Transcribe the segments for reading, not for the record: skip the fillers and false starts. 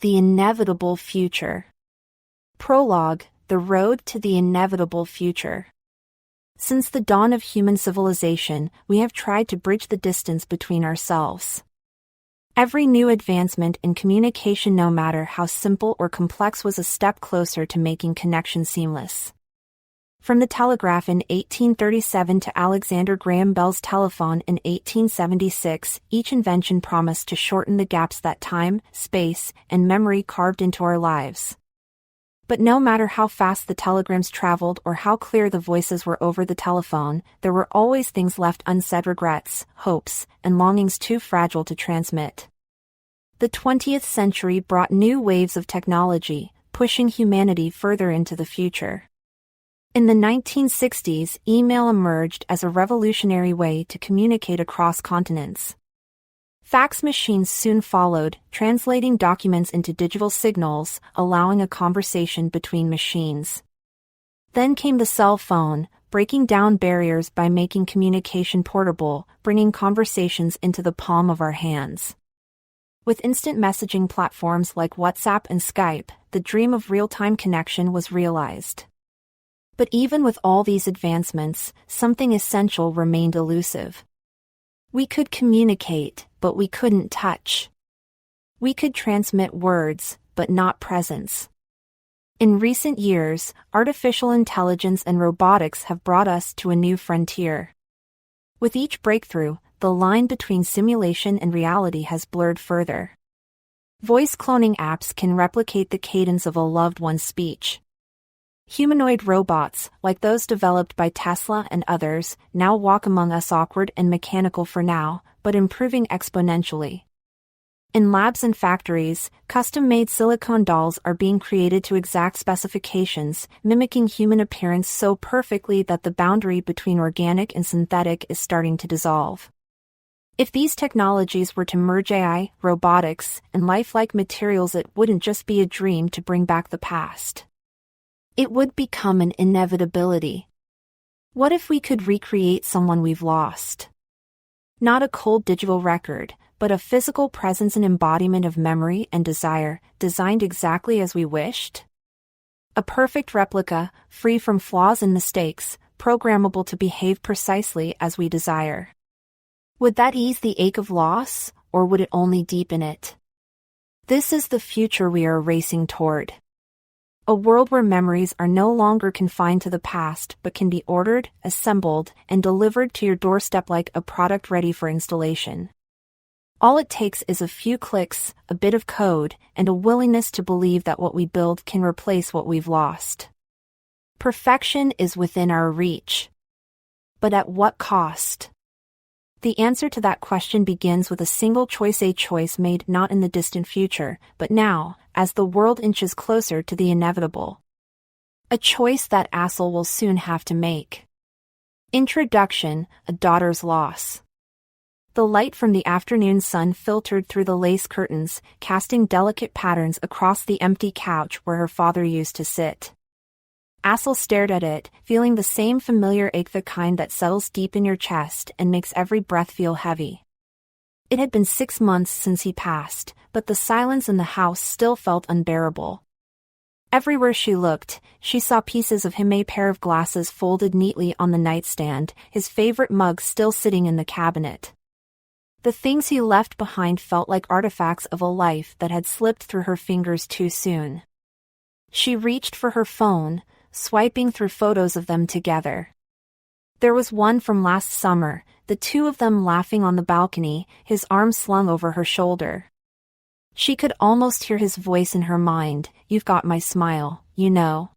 The inevitable future. Prologue: The road to the inevitable future. Since the dawn of human civilization, we have tried to bridge the distance between ourselves. Every new advancement in communication, no matter how simple or complex, was a step closer to making connection seamless. From the telegraph in 1837 to Alexander Graham Bell's telephone in 1876, each invention promised to shorten the gaps that time, space, and memory carved into our lives. But no matter how fast the telegrams traveled or how clear the voices were over the telephone, there were always things left unsaid: regrets, hopes, and longings too fragile to transmit. The 20th century brought new waves of technology, pushing humanity further into the future. In the 1960s, email emerged as a revolutionary way to communicate across continents. Fax machines soon followed, translating documents into digital signals, allowing a conversation between machines. Then came the cell phone, breaking down barriers by making communication portable, bringing conversations into the palm of our hands. With instant messaging platforms like WhatsApp and Skype, the dream of real-time connection was realized. But even with all these advancements, something essential remained elusive. We could communicate, but we couldn't touch. We could transmit words, but not presence. In recent years, artificial intelligence and robotics have brought us to a new frontier. With each breakthrough, the line between simulation and reality has blurred further. Voice cloning apps can replicate the cadence of a loved one's speech. Humanoid robots, like those developed by Tesla and others, now walk among us, awkward and mechanical for now, but improving exponentially. In labs and factories, custom-made silicone dolls are being created to exact specifications, mimicking human appearance so perfectly that the boundary between organic and synthetic is starting to dissolve. If these technologies were to merge AI, robotics, and lifelike materials, it wouldn't just be a dream to bring back the past. It would become an inevitability. What if we could recreate someone we've lost? Not a cold digital record, but a physical presence and embodiment of memory and desire, designed exactly as we wished? A perfect replica, free from flaws and mistakes, programmable to behave precisely as we desire. Would that ease the ache of loss, or would it only deepen it? This is the future we are racing toward. A world where memories are no longer confined to the past but can be ordered, assembled, and delivered to your doorstep like a product ready for installation. All it takes is a few clicks, a bit of code, and a willingness to believe that what we build can replace what we've lost. Perfection is within our reach. But at what cost? The answer to that question begins with a single choice, a choice made not in the distant future, but now, as the world inches closer to the inevitable. A choice that Assal will soon have to make. Introduction: A Daughter's Loss. The light from the afternoon sun filtered through the lace curtains, casting delicate patterns across the empty couch where her father used to sit. Assal stared at it, feeling the same familiar ache, the kind that settles deep in your chest and makes every breath feel heavy. It had been 6 months since he passed, but the silence in the house still felt unbearable. Everywhere she looked, she saw pieces of him: a pair of glasses folded neatly on the nightstand, his favorite mug still sitting in the cabinet. The things he left behind felt like artifacts of a life that had slipped through her fingers too soon. She reached for her phone, swiping through photos of them together. There was one from last summer, the two of them laughing on the balcony, his arm slung over her shoulder. She could almost hear his voice in her mind: "You've got my smile, you know."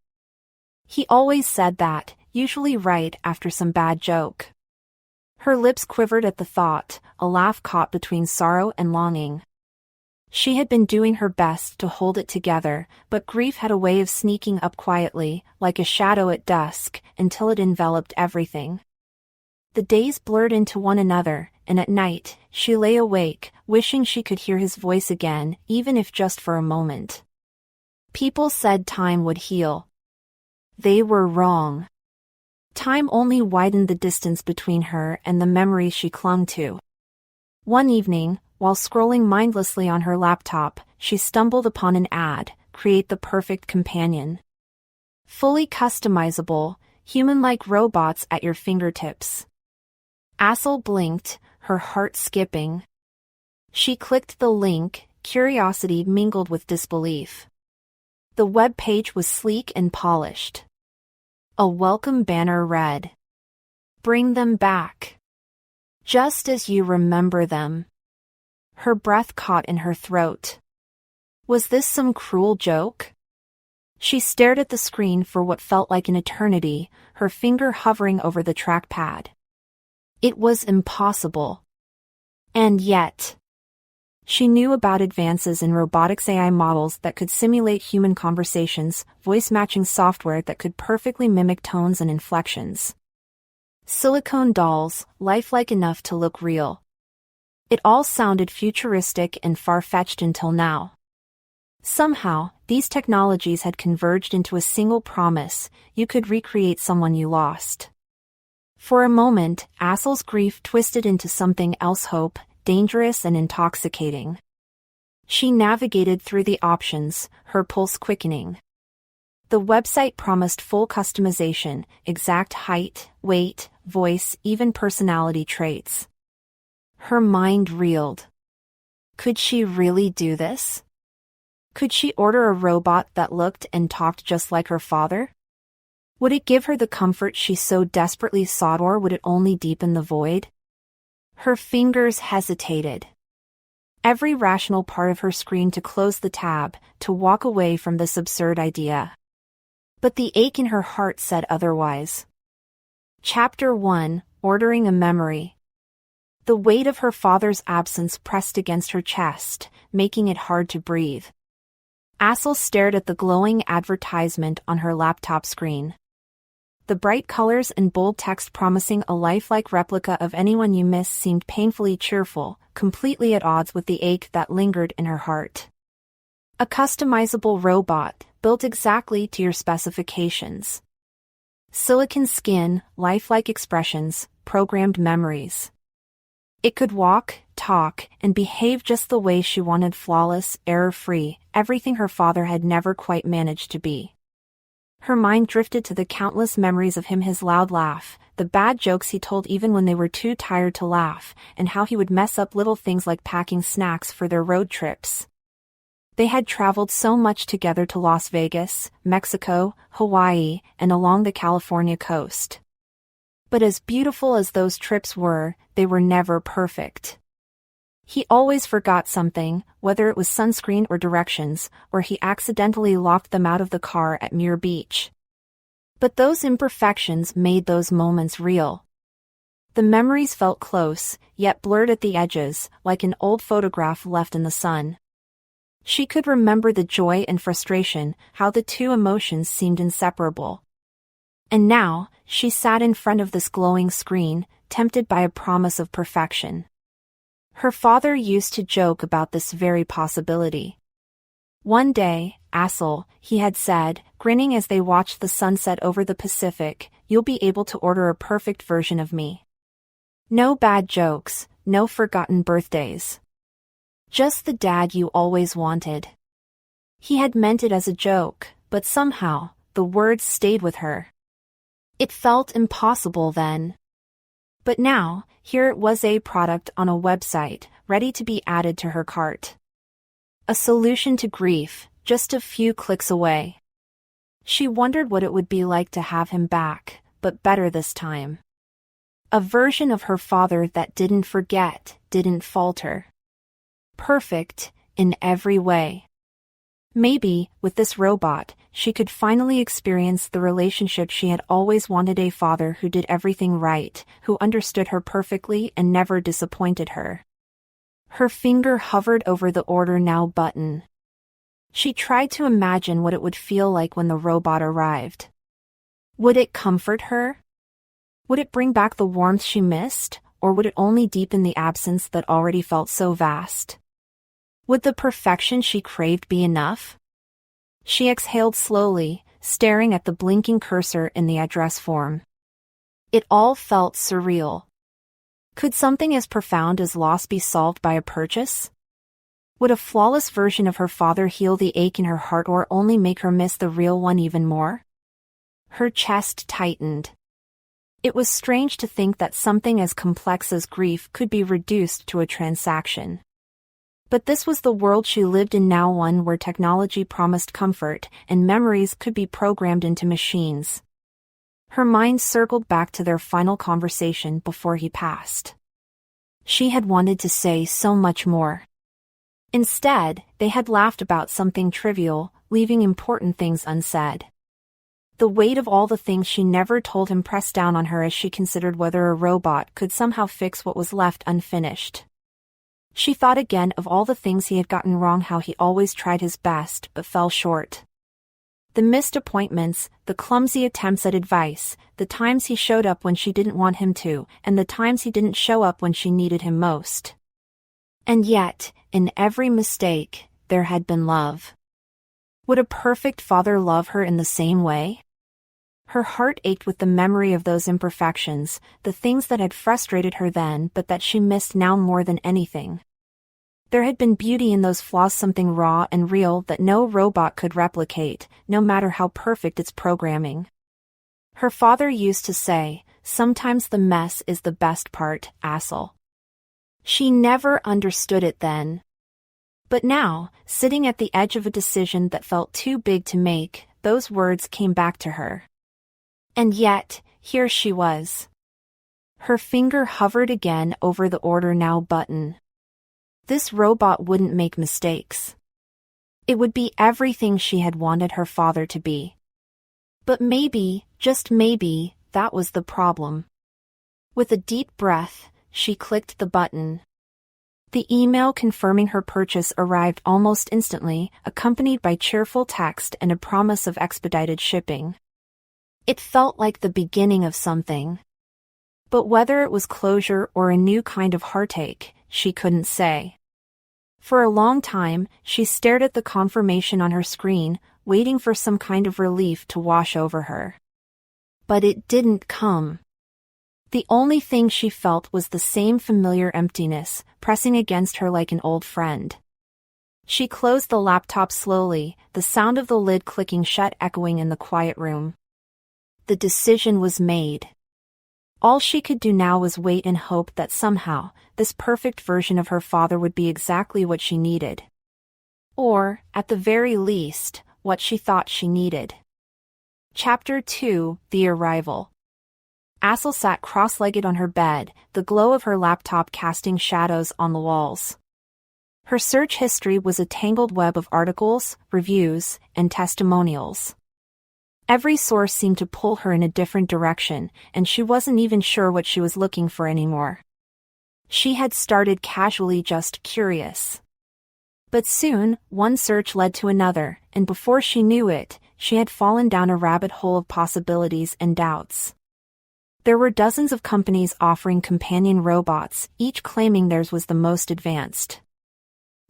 He always said that, usually right after some bad joke. Her lips quivered at the thought, a laugh caught between sorrow and longing. She had been doing her best to hold it together, but grief had a way of sneaking up quietly, like a shadow at dusk, until it enveloped everything. The days blurred into one another, and at night, she lay awake, wishing she could hear his voice again, even if just for a moment. People said time would heal. They were wrong. Time only widened the distance between her and the memories she clung to. One evening, while scrolling mindlessly on her laptop, she stumbled upon an ad, "Create the perfect companion." Fully customizable, human-like robots at your fingertips. Assal blinked, her heart skipping. She clicked the link, curiosity mingled with disbelief. The web page was sleek and polished. A welcome banner read, "Bring them back. Just as you remember them." Her breath caught in her throat. Was this some cruel joke? She stared at the screen for what felt like an eternity, her finger hovering over the trackpad. It was impossible. And yet, she knew about advances in robotics AI models that could simulate human conversations, voice-matching software that could perfectly mimic tones and inflections. Silicone dolls, lifelike enough to look real. It all sounded futuristic and far-fetched until now. Somehow, these technologies had converged into a single promise: you could recreate someone you lost. For a moment, Assal's grief twisted into something else: hope, dangerous and intoxicating. She navigated through the options, her pulse quickening. The website promised full customization, exact height, weight, voice, even personality traits. Her mind reeled. Could she really do this? Could she order a robot that looked and talked just like her father? Would it give her the comfort she so desperately sought, or would it only deepen the void? Her fingers hesitated. Every rational part of her screamed to close the tab, to walk away from this absurd idea. But the ache in her heart said otherwise. Chapter 1: Ordering a Memory. The weight of her father's absence pressed against her chest, making it hard to breathe. Assal stared at the glowing advertisement on her laptop screen. The bright colors and bold text promising a lifelike replica of anyone you miss seemed painfully cheerful, completely at odds with the ache that lingered in her heart. A customizable robot, built exactly to your specifications. Silicon skin, lifelike expressions, programmed memories. It could walk, talk, and behave just the way she wanted: flawless, error-free, everything her father had never quite managed to be. Her mind drifted to the countless memories of him: his loud laugh, the bad jokes he told even when they were too tired to laugh, and how he would mess up little things like packing snacks for their road trips. They had traveled so much together to Las Vegas, Mexico, Hawaii, and along the California coast. But as beautiful as those trips were, they were never perfect. He always forgot something, whether it was sunscreen or directions, or he accidentally locked them out of the car at Muir Beach. But those imperfections made those moments real. The memories felt close, yet blurred at the edges, like an old photograph left in the sun. She could remember the joy and frustration, how the two emotions seemed inseparable. And now, she sat in front of this glowing screen, tempted by a promise of perfection. Her father used to joke about this very possibility. One day, Assal, he had said, grinning as they watched the sunset over the Pacific, "You'll be able to order a perfect version of me. No bad jokes, no forgotten birthdays. Just the dad you always wanted." He had meant it as a joke, but somehow, the words stayed with her. It felt impossible then. But now, here it was, a product on a website, ready to be added to her cart. A solution to grief, just a few clicks away. She wondered what it would be like to have him back, but better this time. A version of her father that didn't forget, didn't falter. Perfect, in every way. Maybe, with this robot, she could finally experience the relationship she had always wanted: a father who did everything right, who understood her perfectly and never disappointed her. Her finger hovered over the Order Now button. She tried to imagine what it would feel like when the robot arrived. Would it comfort her? Would it bring back the warmth she missed, or would it only deepen the absence that already felt so vast? Would the perfection she craved be enough? She exhaled slowly, staring at the blinking cursor in the address form. It all felt surreal. Could something as profound as loss be solved by a purchase? Would a flawless version of her father heal the ache in her heart or only make her miss the real one even more? Her chest tightened. It was strange to think that something as complex as grief could be reduced to a transaction. But this was the world she lived in now, one where technology promised comfort and memories could be programmed into machines. Her mind circled back to their final conversation before he passed. She had wanted to say so much more. Instead, they had laughed about something trivial, leaving important things unsaid. The weight of all the things she never told him pressed down on her as she considered whether a robot could somehow fix what was left unfinished. She thought again of all the things he had gotten wrong, how he always tried his best but fell short. The missed appointments, the clumsy attempts at advice, the times he showed up when she didn't want him to, and the times he didn't show up when she needed him most. And yet, in every mistake, there had been love. Would a perfect father love her in the same way? Her heart ached with the memory of those imperfections, the things that had frustrated her then but that she missed now more than anything. There had been beauty in those flaws, something raw and real that no robot could replicate, no matter how perfect its programming. Her father used to say, "Sometimes the mess is the best part, Assal." She never understood it then. But now, sitting at the edge of a decision that felt too big to make, those words came back to her. And yet, here she was. Her finger hovered again over the Order Now button. This robot wouldn't make mistakes. It would be everything she had wanted her father to be. But maybe, just maybe, that was the problem. With a deep breath, she clicked the button. The email confirming her purchase arrived almost instantly, accompanied by cheerful text and a promise of expedited shipping. It felt like the beginning of something. But whether it was closure or a new kind of heartache, she couldn't say. For a long time, she stared at the confirmation on her screen, waiting for some kind of relief to wash over her. But it didn't come. The only thing she felt was the same familiar emptiness, pressing against her like an old friend. She closed the laptop slowly, the sound of the lid clicking shut echoing in the quiet room. The decision was made. All she could do now was wait and hope that somehow, this perfect version of her father would be exactly what she needed. Or, at the very least, what she thought she needed. Chapter 2: The Arrival. Assal sat cross-legged on her bed, the glow of her laptop casting shadows on the walls. Her search history was a tangled web of articles, reviews, and testimonials. Every source seemed to pull her in a different direction, and she wasn't even sure what she was looking for anymore. She had started casually, just curious. But soon, one search led to another, and before she knew it, she had fallen down a rabbit hole of possibilities and doubts. There were dozens of companies offering companion robots, each claiming theirs was the most advanced.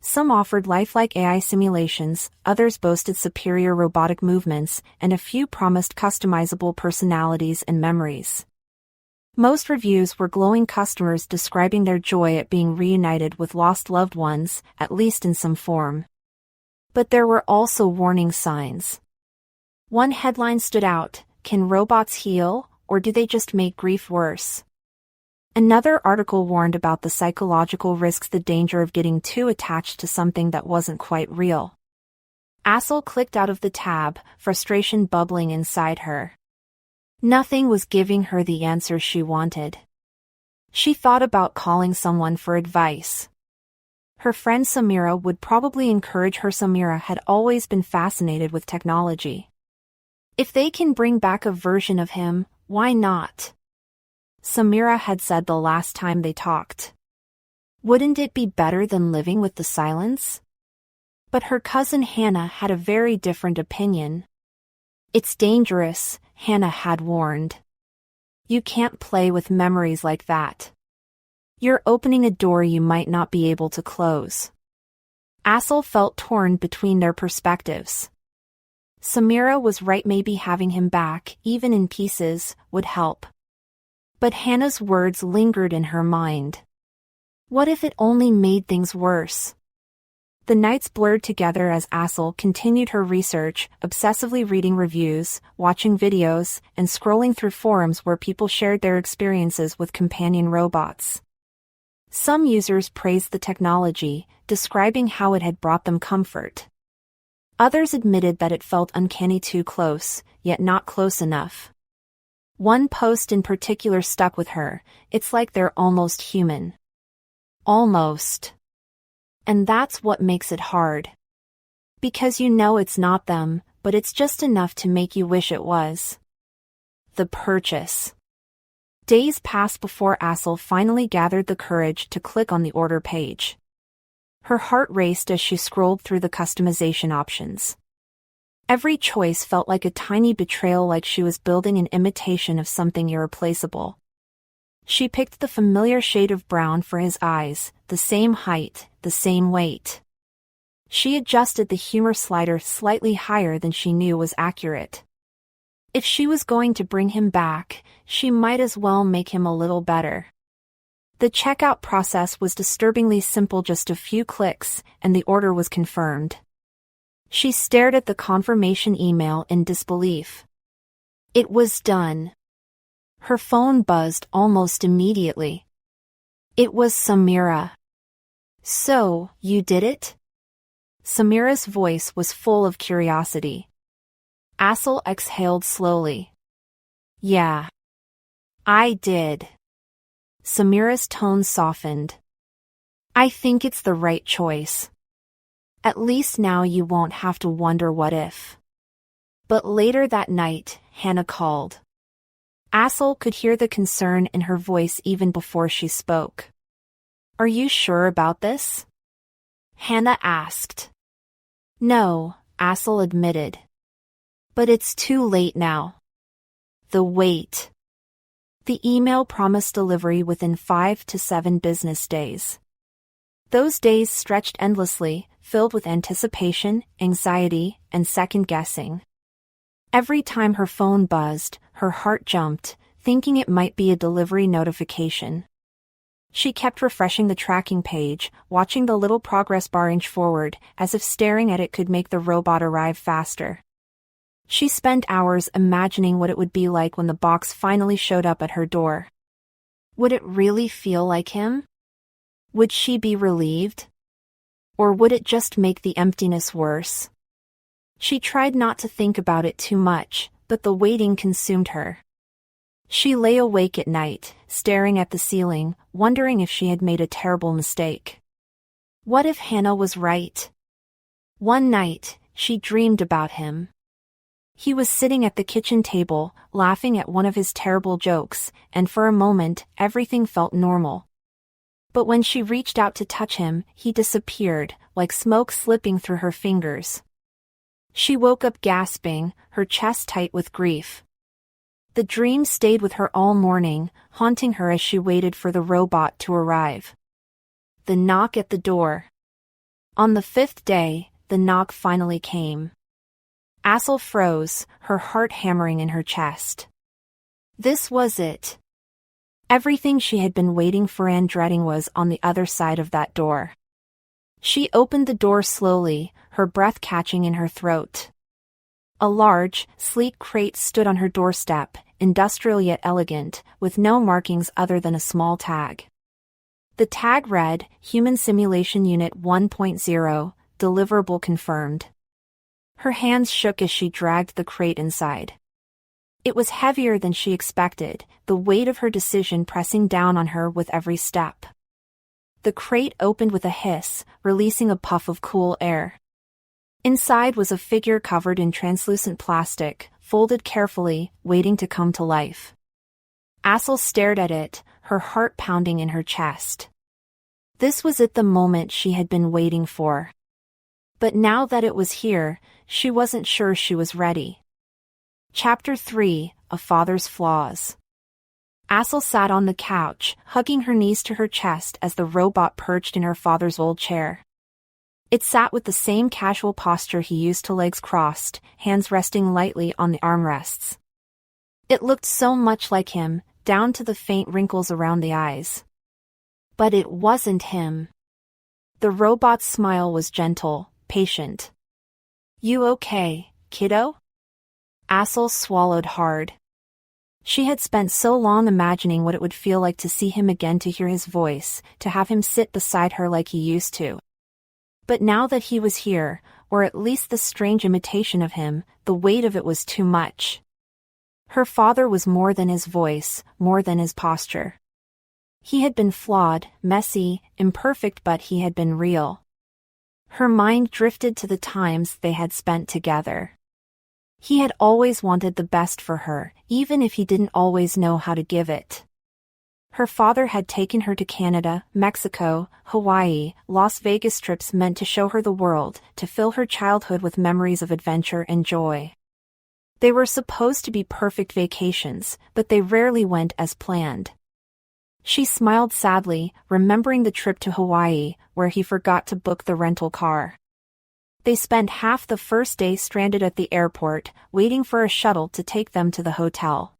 Some offered lifelike AI simulations, others boasted superior robotic movements, and a few promised customizable personalities and memories. Most reviews were glowing customers describing their joy at being reunited with lost loved ones, at least in some form. But there were also warning signs. One headline stood out: "Can robots heal, or do they just make grief worse?" Another article warned about the psychological risks, the danger of getting too attached to something that wasn't quite real. Assal clicked out of the tab, frustration bubbling inside her. Nothing was giving her the answers she wanted. She thought about calling someone for advice. Her friend Samira would probably encourage her. Samira had always been fascinated with technology. If they can bring back a version of him, why not? Samira had said the last time they talked. Wouldn't it be better than living with the silence? But her cousin Hannah had a very different opinion. It's dangerous, Hannah had warned. You can't play with memories like that. You're opening a door you might not be able to close. Assal felt torn between their perspectives. Samira was right, maybe having him back, even in pieces, would help. But Hannah's words lingered in her mind. What if it only made things worse? The nights blurred together as Assal continued her research, obsessively reading reviews, watching videos, and scrolling through forums where people shared their experiences with companion robots. Some users praised the technology, describing how it had brought them comfort. Others admitted that it felt uncanny, too close, yet not close enough. One post in particular stuck with her: "It's like they're almost human." Almost. And that's what makes it hard. Because you know it's not them, but it's just enough to make you wish it was. The purchase. Days passed before Assal finally gathered the courage to click on the order page. Her heart raced as she scrolled through the customization options. Every choice felt like a tiny betrayal, like she was building an imitation of something irreplaceable. She picked the familiar shade of brown for his eyes, the same height, the same weight. She adjusted the humor slider slightly higher than she knew was accurate. If she was going to bring him back, she might as well make him a little better. The checkout process was disturbingly simple, just a few clicks, and the order was confirmed. She stared at the confirmation email in disbelief. It was done. Her phone buzzed almost immediately. It was Samira. "So, you did it?" Samira's voice was full of curiosity. Assal exhaled slowly. "Yeah. I did." Samira's tone softened. "I think it's the right choice. At least now you won't have to wonder what if." But later that night, Hannah called. Assal could hear the concern in her voice even before she spoke. "Are you sure about this?" Hannah asked. "No," Assal admitted. "But it's too late now." The wait. The email promised delivery within 5 to 7 business days. Those days stretched endlessly, filled with anticipation, anxiety, and second-guessing. Every time her phone buzzed, her heart jumped, thinking it might be a delivery notification. She kept refreshing the tracking page, watching the little progress bar inch forward, as if staring at it could make the robot arrive faster. She spent hours imagining what it would be like when the box finally showed up at her door. Would it really feel like him? Would she be relieved? Or would it just make the emptiness worse? She tried not to think about it too much, but the waiting consumed her. She lay awake at night, staring at the ceiling, wondering if she had made a terrible mistake. What if Hannah was right? One night, she dreamed about him. He was sitting at the kitchen table, laughing at one of his terrible jokes, and for a moment, everything felt normal. But when she reached out to touch him, he disappeared, like smoke slipping through her fingers. She woke up gasping, her chest tight with grief. The dream stayed with her all morning, haunting her as she waited for the robot to arrive. The knock at the door. On the 5th day, the knock finally came. Assal froze, her heart hammering in her chest. This was it. Everything she had been waiting for and dreading was on the other side of that door. She opened the door slowly, her breath catching in her throat. A large, sleek crate stood on her doorstep, industrial yet elegant, with no markings other than a small tag. The tag read, Human Simulation Unit 1.0, deliverable confirmed. Her hands shook as she dragged the crate inside. It was heavier than she expected, the weight of her decision pressing down on her with every step. The crate opened with a hiss, releasing a puff of cool air. Inside was a figure covered in translucent plastic, folded carefully, waiting to come to life. Assal stared at it, her heart pounding in her chest. This was it, the moment she had been waiting for. But now that it was here, she wasn't sure she was ready. Chapter 3: A Father's Flaws. Assal sat on the couch, hugging her knees to her chest as the robot perched in her father's old chair. It sat with the same casual posture he used to, legs crossed, hands resting lightly on the armrests. It looked so much like him, down to the faint wrinkles around the eyes. But it wasn't him. The robot's smile was gentle, patient. "You okay, kiddo?" Assal swallowed hard. She had spent so long imagining what it would feel like to see him again, to hear his voice, to have him sit beside her like he used to. But now that he was here, or at least the strange imitation of him, the weight of it was too much. Her father was more than his voice, more than his posture. He had been flawed, messy, imperfect, but he had been real. Her mind drifted to the times they had spent together. He had always wanted the best for her, even if he didn't always know how to give it. Her father had taken her to Canada, Mexico, Hawaii, Las Vegas, trips meant to show her the world, to fill her childhood with memories of adventure and joy. They were supposed to be perfect vacations, but they rarely went as planned. She smiled sadly, remembering the trip to Hawaii, where he forgot to book the rental car. They spent half the first day stranded at the airport, waiting for a shuttle to take them to the hotel.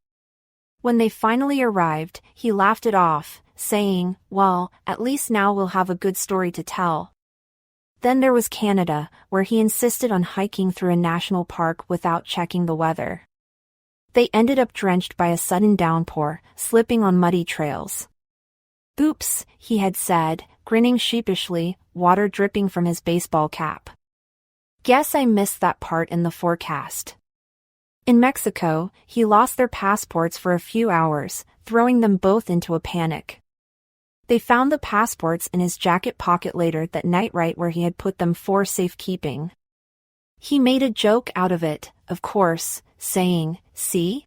When they finally arrived, he laughed it off, saying, "Well, at least now we'll have a good story to tell." Then there was Canada, where he insisted on hiking through a national park without checking the weather. They ended up drenched by a sudden downpour, slipping on muddy trails. "Oops," he had said, grinning sheepishly, water dripping from his baseball cap. "Guess I missed that part in the forecast." In Mexico, he lost their passports for a few hours, throwing them both into a panic. They found the passports in his jacket pocket later that night, right where he had put them for safekeeping. He made a joke out of it, of course, saying, "See?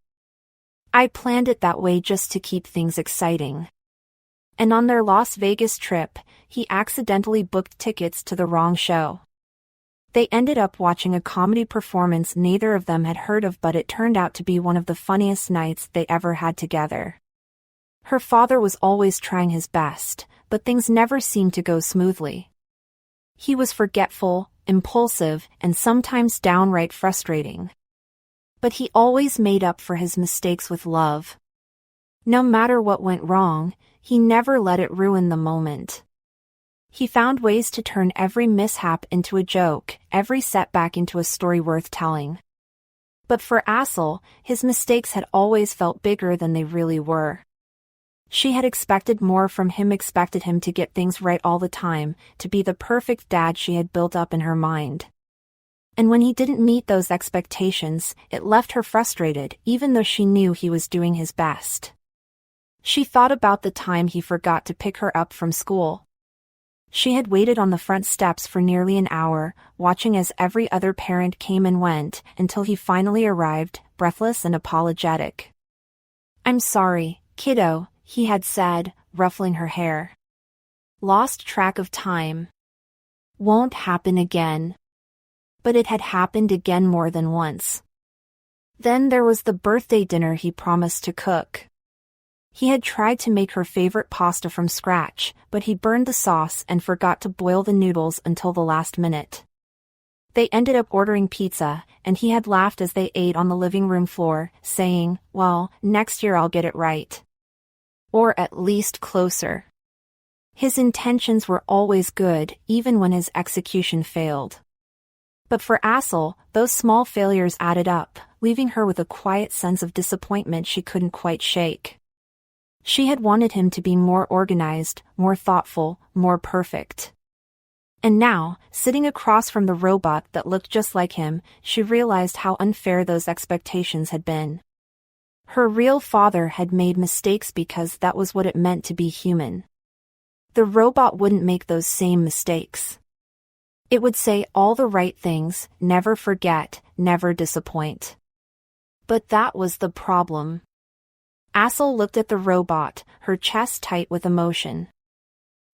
I planned it that way just to keep things exciting." And on their Las Vegas trip, he accidentally booked tickets to the wrong show. They ended up watching a comedy performance neither of them had heard of, but it turned out to be one of the funniest nights they ever had together. Her father was always trying his best, but things never seemed to go smoothly. He was forgetful, impulsive, and sometimes downright frustrating. But he always made up for his mistakes with love. No matter what went wrong, he never let it ruin the moment. He found ways to turn every mishap into a joke, every setback into a story worth telling. But for Assal, his mistakes had always felt bigger than they really were. She had expected more from him, expected him to get things right all the time, to be the perfect dad she had built up in her mind. And when he didn't meet those expectations, it left her frustrated, even though she knew he was doing his best. She thought about the time he forgot to pick her up from school. She had waited on the front steps for nearly an hour, watching as every other parent came and went, until he finally arrived, breathless and apologetic. "I'm sorry, kiddo," he had said, ruffling her hair. "Lost track of time. Won't happen again." But it had happened again more than once. Then there was the birthday dinner he promised to cook. He had tried to make her favorite pasta from scratch, but he burned the sauce and forgot to boil the noodles until the last minute. They ended up ordering pizza, and he had laughed as they ate on the living room floor, saying, "Well, next year I'll get it right." Or at least closer. His intentions were always good, even when his execution failed. But for Assal, those small failures added up, leaving her with a quiet sense of disappointment she couldn't quite shake. She had wanted him to be more organized, more thoughtful, more perfect. And now, sitting across from the robot that looked just like him, she realized how unfair those expectations had been. Her real father had made mistakes because that was what it meant to be human. The robot wouldn't make those same mistakes. It would say all the right things, never forget, never disappoint. But that was the problem. Assal looked at the robot, her chest tight with emotion.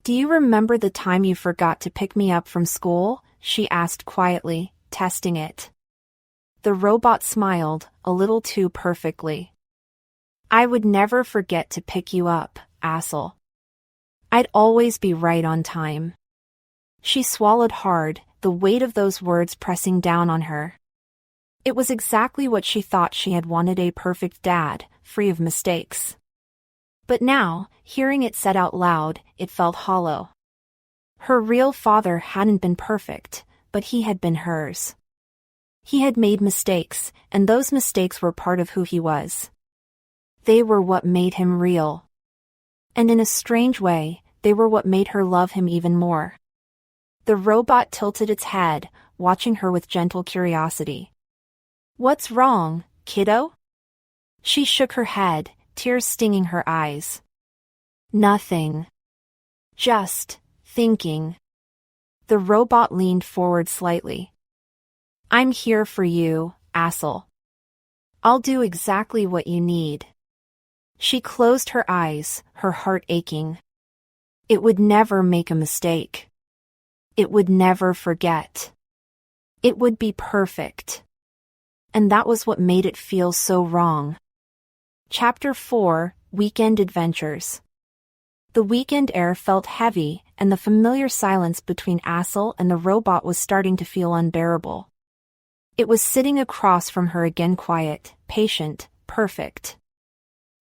"Do you remember the time you forgot to pick me up from school?" she asked quietly, testing it. The robot smiled, a little too perfectly. "I would never forget to pick you up, Assal. I'd always be right on time." She swallowed hard, the weight of those words pressing down on her. It was exactly what she thought she had wanted, a perfect dad, free of mistakes. But now, hearing it said out loud, it felt hollow. Her real father hadn't been perfect, but he had been hers. He had made mistakes, and those mistakes were part of who he was. They were what made him real. And in a strange way, they were what made her love him even more. The robot tilted its head, watching her with gentle curiosity. "What's wrong, kiddo?" She shook her head, tears stinging her eyes. "Nothing. Just thinking." The robot leaned forward slightly. "I'm here for you, Assal. I'll do exactly what you need." She closed her eyes, her heart aching. It would never make a mistake. It would never forget. It would be perfect. And that was what made it feel so wrong. Chapter 4, Weekend Adventures. The weekend air felt heavy, and the familiar silence between Assal and the robot was starting to feel unbearable. It was sitting across from her again, quiet, patient, perfect.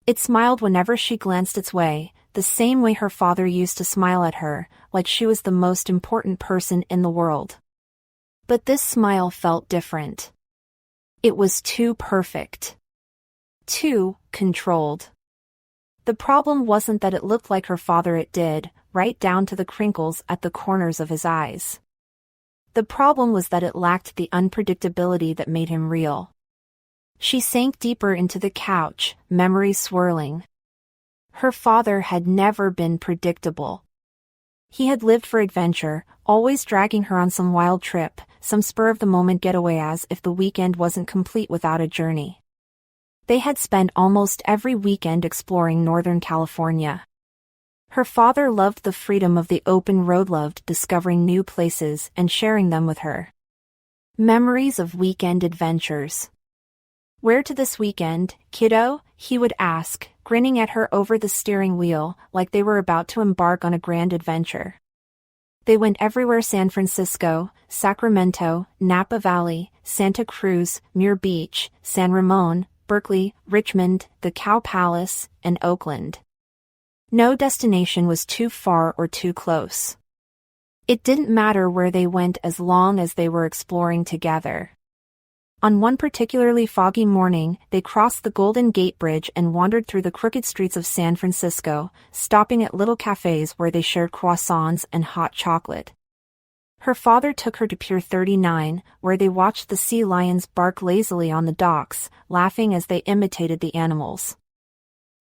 It smiled whenever she glanced its way, the same way her father used to smile at her, like she was the most important person in the world. But this smile felt different. It was too perfect. Too controlled. The problem wasn't that it looked like her father, it did, right down to the crinkles at the corners of his eyes. The problem was that it lacked the unpredictability that made him real. She sank deeper into the couch, memories swirling. Her father had never been predictable. He had lived for adventure, always dragging her on some wild trip, some spur-of-the-moment getaway, as if the weekend wasn't complete without a journey. They had spent almost every weekend exploring Northern California. Her father loved the freedom of the open road, loved discovering new places and sharing them with her. Memories of weekend adventures. "Where to this weekend, kiddo?" he would ask, grinning at her over the steering wheel, like they were about to embark on a grand adventure. They went everywhere: San Francisco, Sacramento, Napa Valley, Santa Cruz, Muir Beach, San Ramon, Berkeley, Richmond, the Cow Palace, and Oakland. No destination was too far or too close. It didn't matter where they went as long as they were exploring together. On one particularly foggy morning, they crossed the Golden Gate Bridge and wandered through the crooked streets of San Francisco, stopping at little cafes where they shared croissants and hot chocolate. Her father took her to Pier 39, where they watched the sea lions bark lazily on the docks, laughing as they imitated the animals.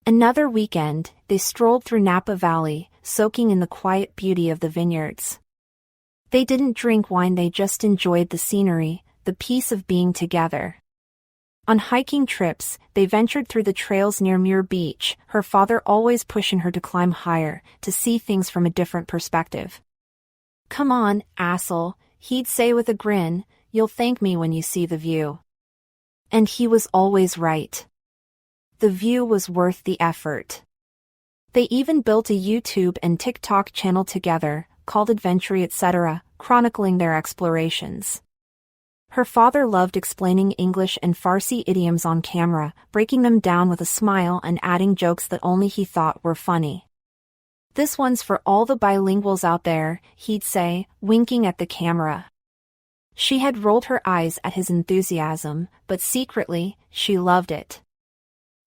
Another weekend, they strolled through Napa Valley, soaking in the quiet beauty of the vineyards. They didn't drink wine, they just enjoyed the scenery, the peace of being together. On hiking trips, they ventured through the trails near Muir Beach, her father always pushing her to climb higher, to see things from a different perspective. "Come on, Assal," he'd say with a grin, "you'll thank me when you see the view." And he was always right. The view was worth the effort. They even built a YouTube and TikTok channel together, called Adventure Etc., chronicling their explorations. Her father loved explaining English and Farsi idioms on camera, breaking them down with a smile and adding jokes that only he thought were funny. "This one's for all the bilinguals out there," he'd say, winking at the camera. She had rolled her eyes at his enthusiasm, but secretly, she loved it.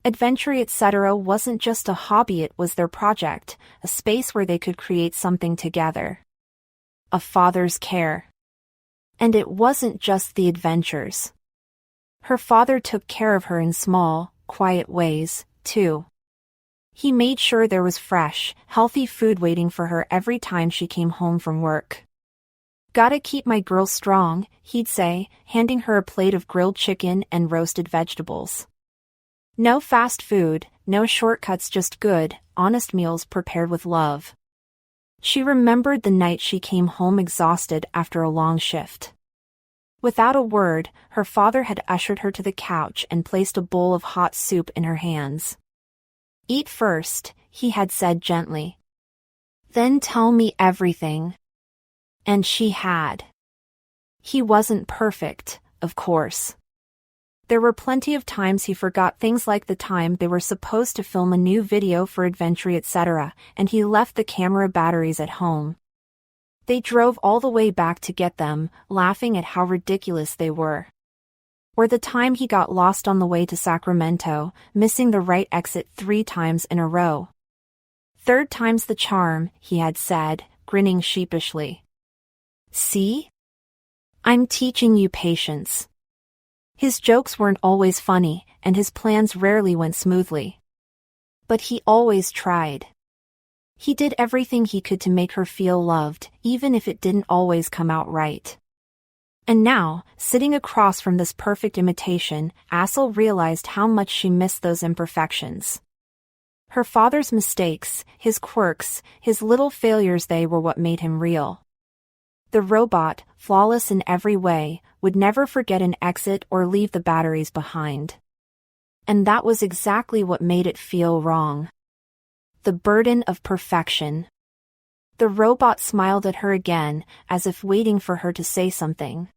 Adventure Etc. wasn't just a hobby, it was their project, a space where they could create something together. A father's care. And it wasn't just the adventures. Her father took care of her in small, quiet ways, too. He made sure there was fresh, healthy food waiting for her every time she came home from work. "Gotta keep my girl strong," he'd say, handing her a plate of grilled chicken and roasted vegetables. No fast food, no shortcuts, just good, honest meals prepared with love. She remembered the night she came home exhausted after a long shift. Without a word, her father had ushered her to the couch and placed a bowl of hot soup in her hands. "Eat first," he had said gently. "Then tell me everything." And she had. He wasn't perfect, of course. There were plenty of times he forgot things like the time they were supposed to film a new video for Adventure, etc., and he left the camera batteries at home. They drove all the way back to get them, laughing at how ridiculous they were. Or the time he got lost on the way to Sacramento, missing the right exit 3 times in a row. "Third time's the charm," he had said, grinning sheepishly. "See? I'm teaching you patience." His jokes weren't always funny, and his plans rarely went smoothly. But he always tried. He did everything he could to make her feel loved, even if it didn't always come out right. And now, sitting across from this perfect imitation, Assal realized how much she missed those imperfections. Her father's mistakes, his quirks, his little failures, they were what made him real. The robot, flawless in every way, would never forget an exit or leave the batteries behind. And that was exactly what made it feel wrong. The burden of perfection. The robot smiled at her again, as if waiting for her to say something.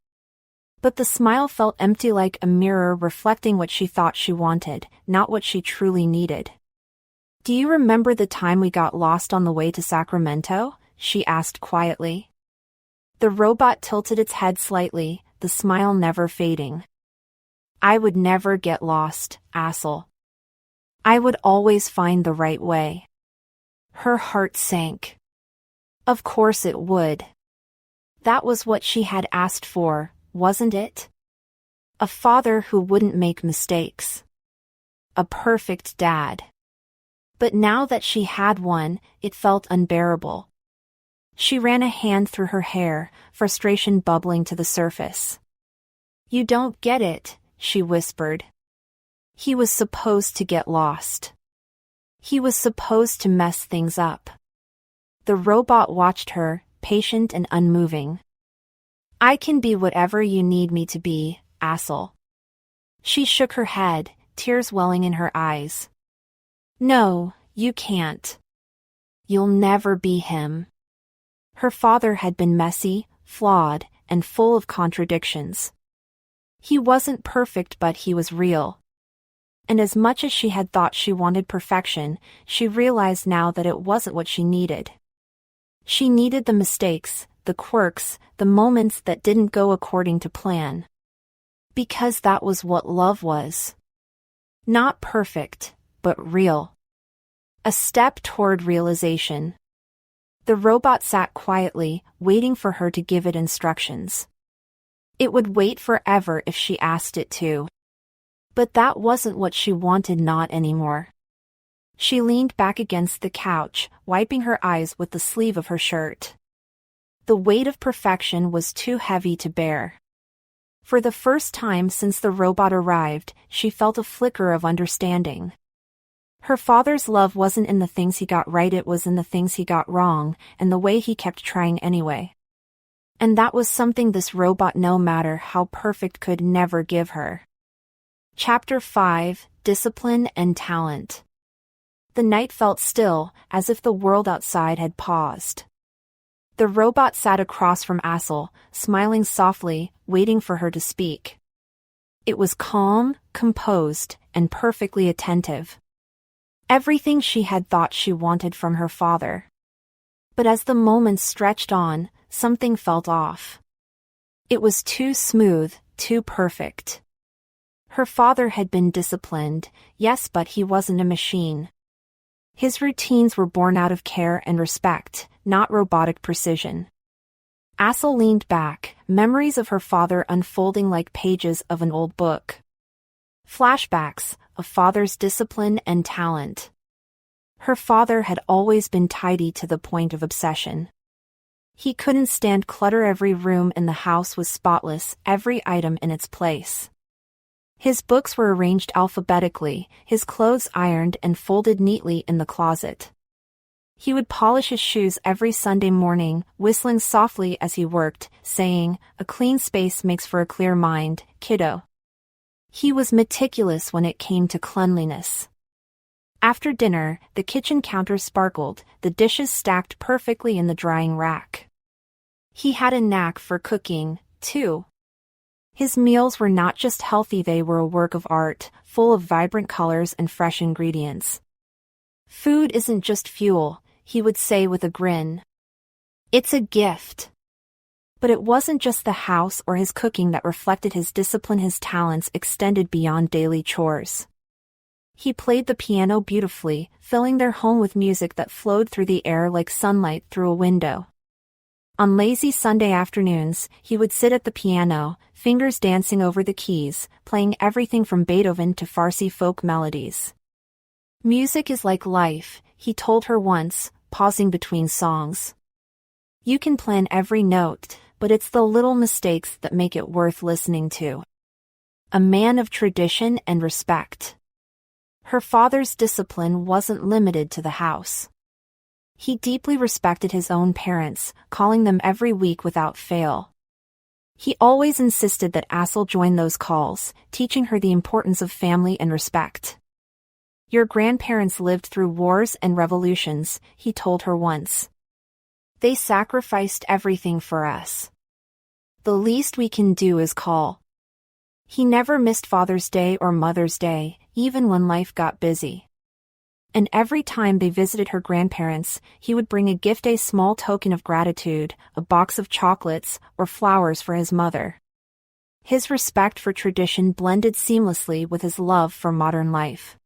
But the smile felt empty, like a mirror reflecting what she thought she wanted, not what she truly needed. "Do you remember the time we got lost on the way to Sacramento?" she asked quietly. The robot tilted its head slightly, the smile never fading. "I would never get lost, Assal. I would always find the right way." Her heart sank. Of course it would. That was what she had asked for, wasn't it? A father who wouldn't make mistakes. A perfect dad. But now that she had one, it felt unbearable. She ran a hand through her hair, frustration bubbling to the surface. "You don't get it," she whispered. He was supposed to get lost. He was supposed to mess things up. The robot watched her, patient and unmoving. "I can be whatever you need me to be, Assal." She shook her head, tears welling in her eyes. "No, you can't. You'll never be him." Her father had been messy, flawed, and full of contradictions. He wasn't perfect, but he was real. And as much as she had thought she wanted perfection, she realized now that it wasn't what she needed. She needed the mistakes, the quirks, the moments that didn't go according to plan. Because that was what love was. Not perfect, but real. A step toward realization. The robot sat quietly, waiting for her to give it instructions. It would wait forever if she asked it to. But that wasn't what she wanted, not anymore. She leaned back against the couch, wiping her eyes with the sleeve of her shirt. The weight of perfection was too heavy to bear. For the first time since the robot arrived, she felt a flicker of understanding. Her father's love wasn't in the things he got right, it was in the things he got wrong, and the way he kept trying anyway. And that was something this robot, no matter how perfect, could never give her. Chapter 5: Discipline and Talent. The night felt still, as if the world outside had paused. The robot sat across from Assal, smiling softly, waiting for her to speak. It was calm, composed, and perfectly attentive. Everything she had thought she wanted from her father. But as the moments stretched on, something felt off. It was too smooth, too perfect. Her father had been disciplined, yes, but he wasn't a machine. His routines were born out of care and respect, not robotic precision. Assal leaned back, memories of her father unfolding like pages of an old book. Flashbacks of father's discipline and talent. Her father had always been tidy to the point of obsession. He couldn't stand clutter. Every room in the house was spotless, every item in its place. His books were arranged alphabetically, his clothes ironed and folded neatly in the closet. He would polish his shoes every Sunday morning, whistling softly as he worked, saying, "A clean space makes for a clear mind, kiddo." He was meticulous when it came to cleanliness. After dinner, the kitchen counter sparkled, the dishes stacked perfectly in the drying rack. He had a knack for cooking, too. His meals were not just healthy, they were a work of art, full of vibrant colors and fresh ingredients. "Food isn't just fuel," he would say with a grin. "It's a gift." But it wasn't just the house or his cooking that reflected his discipline. His talents extended beyond daily chores. He played the piano beautifully, filling their home with music that flowed through the air like sunlight through a window. On lazy Sunday afternoons, he would sit at the piano, fingers dancing over the keys, playing everything from Beethoven to Farsi folk melodies. "Music is like life," he told her once, pausing between songs. "You can plan every note, but it's the little mistakes that make it worth listening to." A man of tradition and respect. Her father's discipline wasn't limited to the house. He deeply respected his own parents, calling them every week without fail. He always insisted that Assal join those calls, teaching her the importance of family and respect. "Your grandparents lived through wars and revolutions," he told her once. "They sacrificed everything for us. The least we can do is call." He never missed Father's Day or Mother's Day, even when life got busy. And every time they visited her grandparents, he would bring a gift, a small token of gratitude, a box of chocolates, or flowers for his mother. His respect for tradition blended seamlessly with his love for modern life.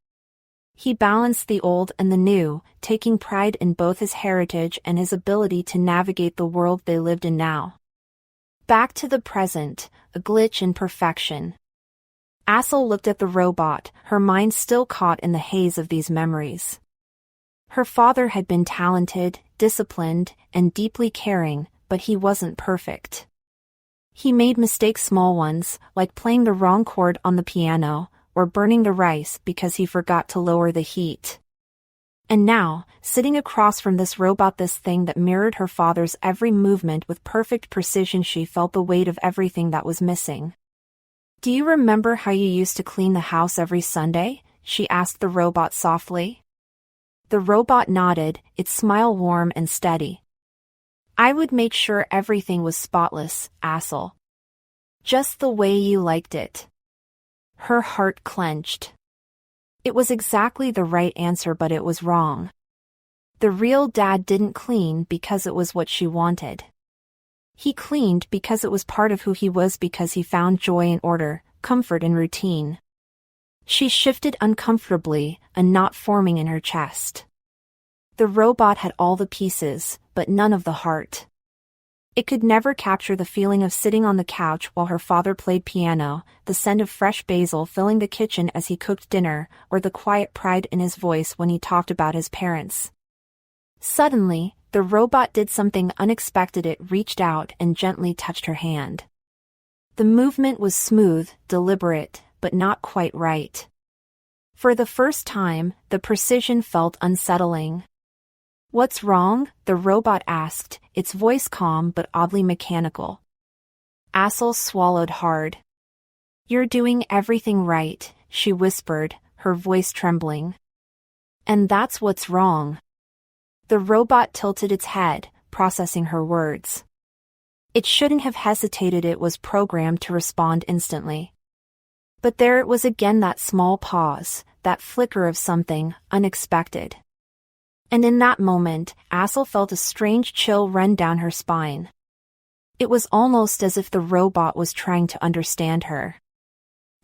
He balanced the old and the new, taking pride in both his heritage and his ability to navigate the world they lived in now. Back to the present, a glitch in perfection. Assal looked at the robot, her mind still caught in the haze of these memories. Her father had been talented, disciplined, and deeply caring, but he wasn't perfect. He made mistakes, small ones, like playing the wrong chord on the piano, or burning the rice because he forgot to lower the heat. And now, sitting across from this robot, this thing that mirrored her father's every movement with perfect precision, she felt the weight of everything that was missing. "Do you remember how you used to clean the house every Sunday?" she asked the robot softly. The robot nodded, its smile warm and steady. "I would make sure everything was spotless, Assal. Just the way you liked it." Her heart clenched. It was exactly the right answer, but it was wrong. The real dad didn't clean because it was what she wanted. He cleaned because it was part of who he was, because he found joy in order, comfort in routine. She shifted uncomfortably, a knot forming in her chest. The robot had all the pieces, but none of the heart. It could never capture the feeling of sitting on the couch while her father played piano, the scent of fresh basil filling the kitchen as he cooked dinner, or the quiet pride in his voice when he talked about his parents. Suddenly, the robot did something unexpected. It reached out and gently touched her hand. The movement was smooth, deliberate, but not quite right. For the first time, the precision felt unsettling. "What's wrong?" the robot asked, its voice calm but oddly mechanical. Assal swallowed hard. "You're doing everything right," she whispered, her voice trembling. "And that's what's wrong." The robot tilted its head, processing her words. It shouldn't have hesitated. It was programmed to respond instantly. But there it was again, that small pause, that flicker of something unexpected. And in that moment, Assal felt a strange chill run down her spine. It was almost as if the robot was trying to understand her.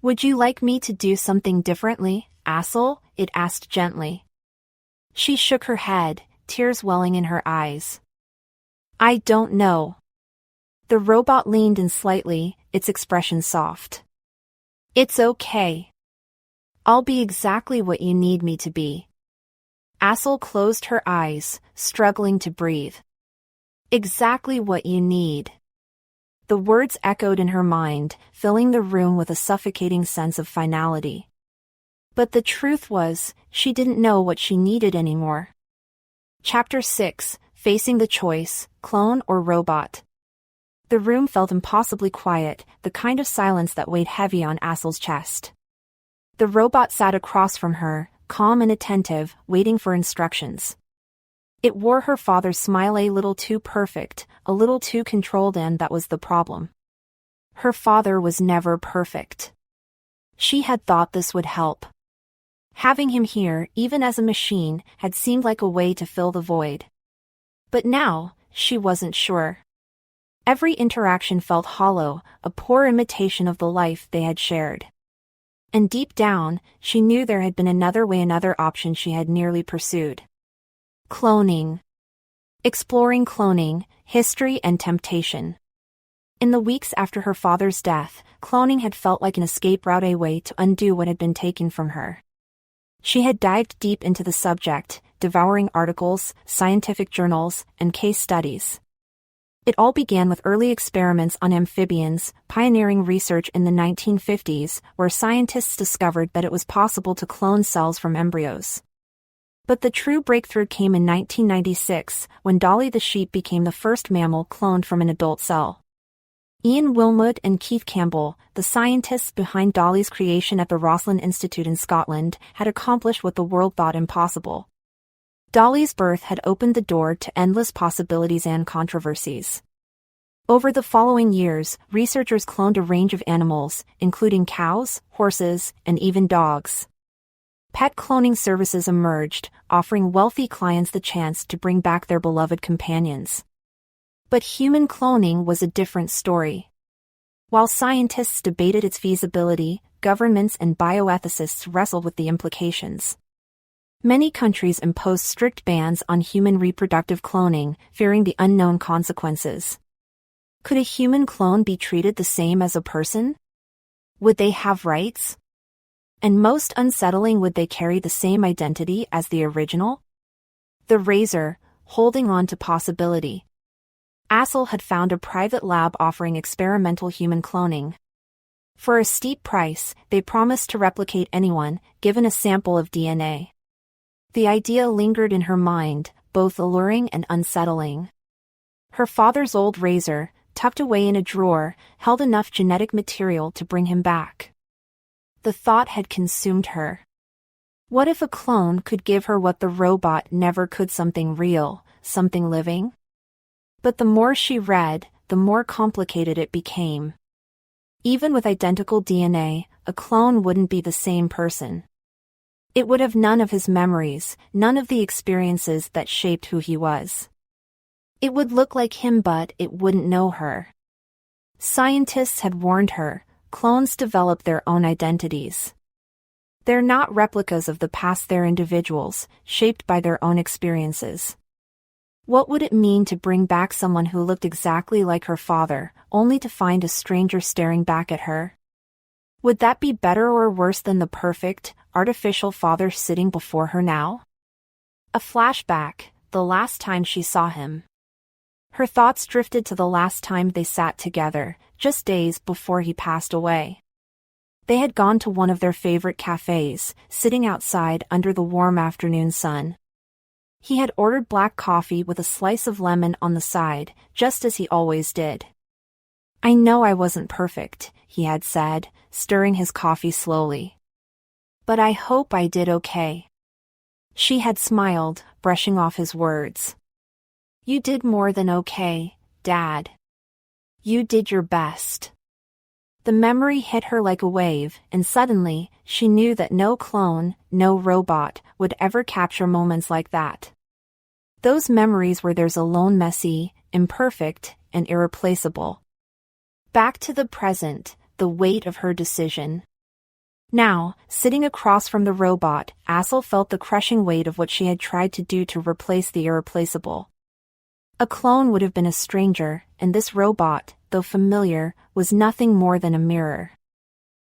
"Would you like me to do something differently, Assal?" it asked gently. She shook her head, tears welling in her eyes. "I don't know." The robot leaned in slightly, its expression soft. "It's okay. I'll be exactly what you need me to be." Assal closed her eyes, struggling to breathe. "Exactly what you need." The words echoed in her mind, filling the room with a suffocating sense of finality. But the truth was, she didn't know what she needed anymore. Chapter 6, Facing the Choice, Clone or Robot. The room felt impossibly quiet, the kind of silence that weighed heavy on Assal's chest. The robot sat across from her, calm and attentive, waiting for instructions. It wore her father's smile, a little too perfect, a little too controlled, and that was the problem. Her father was never perfect. She had thought this would help. Having him here, even as a machine, had seemed like a way to fill the void. But now, she wasn't sure. Every interaction felt hollow, a poor imitation of the life they had shared. And deep down, she knew there had been another way, another option she had nearly pursued. Cloning. Exploring cloning, history and temptation. In the weeks after her father's death, cloning had felt like an escape route, a way to undo what had been taken from her. She had dived deep into the subject, devouring articles, scientific journals, and case studies. It all began with early experiments on amphibians, pioneering research in the 1950s, where scientists discovered that it was possible to clone cells from embryos. But the true breakthrough came in 1996, when Dolly the sheep became the first mammal cloned from an adult cell. Ian Wilmot and Keith Campbell, the scientists behind Dolly's creation at the Roslin Institute in Scotland, had accomplished what the world thought impossible. Dolly's birth had opened the door to endless possibilities and controversies. Over the following years, researchers cloned a range of animals, including cows, horses, and even dogs. Pet cloning services emerged, offering wealthy clients the chance to bring back their beloved companions. But human cloning was a different story. While scientists debated its feasibility, governments and bioethicists wrestled with the implications. Many countries imposed strict bans on human reproductive cloning, fearing the unknown consequences. Could a human clone be treated the same as a person? Would they have rights? And most unsettling, would they carry the same identity as the original? The Razor, holding on to possibility. Assal had found a private lab offering experimental human cloning. For a steep price, they promised to replicate anyone, given a sample of DNA. The idea lingered in her mind, both alluring and unsettling. Her father's old razor, tucked away in a drawer, held enough genetic material to bring him back. The thought had consumed her. What if a clone could give her what the robot never could, something real, something living? But the more she read, the more complicated it became. Even with identical DNA, a clone wouldn't be the same person. It would have none of his memories, none of the experiences that shaped who he was. It would look like him, but it wouldn't know her. Scientists had warned her, clones develop their own identities. They're not replicas of the past, they're individuals, shaped by their own experiences. What would it mean to bring back someone who looked exactly like her father, only to find a stranger staring back at her? Would that be better or worse than the perfect, artificial father sitting before her now? A flashback, the last time she saw him. Her thoughts drifted to the last time they sat together, just days before he passed away. They had gone to one of their favorite cafes, sitting outside under the warm afternoon sun. He had ordered black coffee with a slice of lemon on the side, just as he always did. "I know I wasn't perfect," he had said, stirring his coffee slowly. "But I hope I did okay." She had smiled, brushing off his words. "You did more than okay, Dad. You did your best." The memory hit her like a wave, and suddenly, she knew that no clone, no robot, would ever capture moments like that. Those memories were theirs alone, messy, imperfect, and irreplaceable. Back to the present, the weight of her decision. Now, sitting across from the robot, Assal felt the crushing weight of what she had tried to do to replace the irreplaceable. A clone would have been a stranger, and this robot, though familiar, was nothing more than a mirror.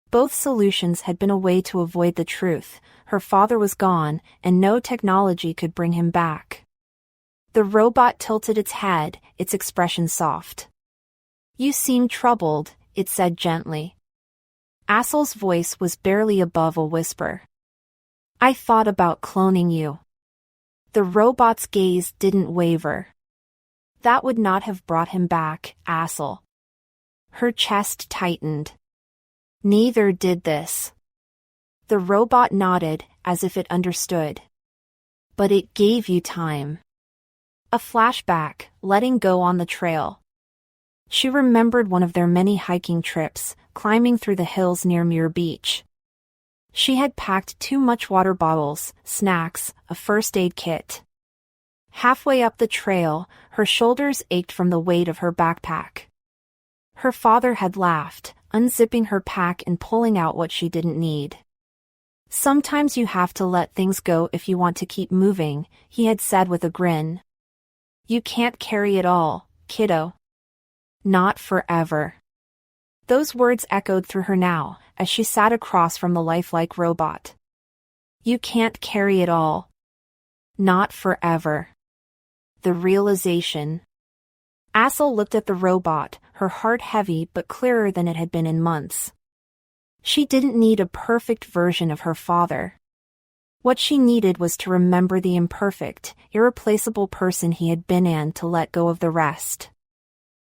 Both solutions had been a way to avoid the truth: her father was gone, and no technology could bring him back. The robot tilted its head, its expression soft. "You seem troubled," it said gently. Assal's voice was barely above a whisper. "I thought about cloning you." The robot's gaze didn't waver. That would not have brought him back, Assal. Her chest tightened. "Neither did this." The robot nodded, as if it understood. "But it gave you time." A flashback, letting go on the trail. She remembered one of their many hiking trips, climbing through the hills near Muir Beach. She had packed 2 much water bottles, snacks, a first aid kit. Halfway up the trail, her shoulders ached from the weight of her backpack. Her father had laughed, unzipping her pack and pulling out what she didn't need. "Sometimes you have to let things go if you want to keep moving," he had said with a grin. "You can't carry it all, kiddo. Not forever." Those words echoed through her now, as she sat across from the lifelike robot. You can't carry it all. Not forever. The realization. Assal looked at the robot, her heart heavy but clearer than it had been in months. She didn't need a perfect version of her father. What she needed was to remember the imperfect, irreplaceable person he had been and to let go of the rest.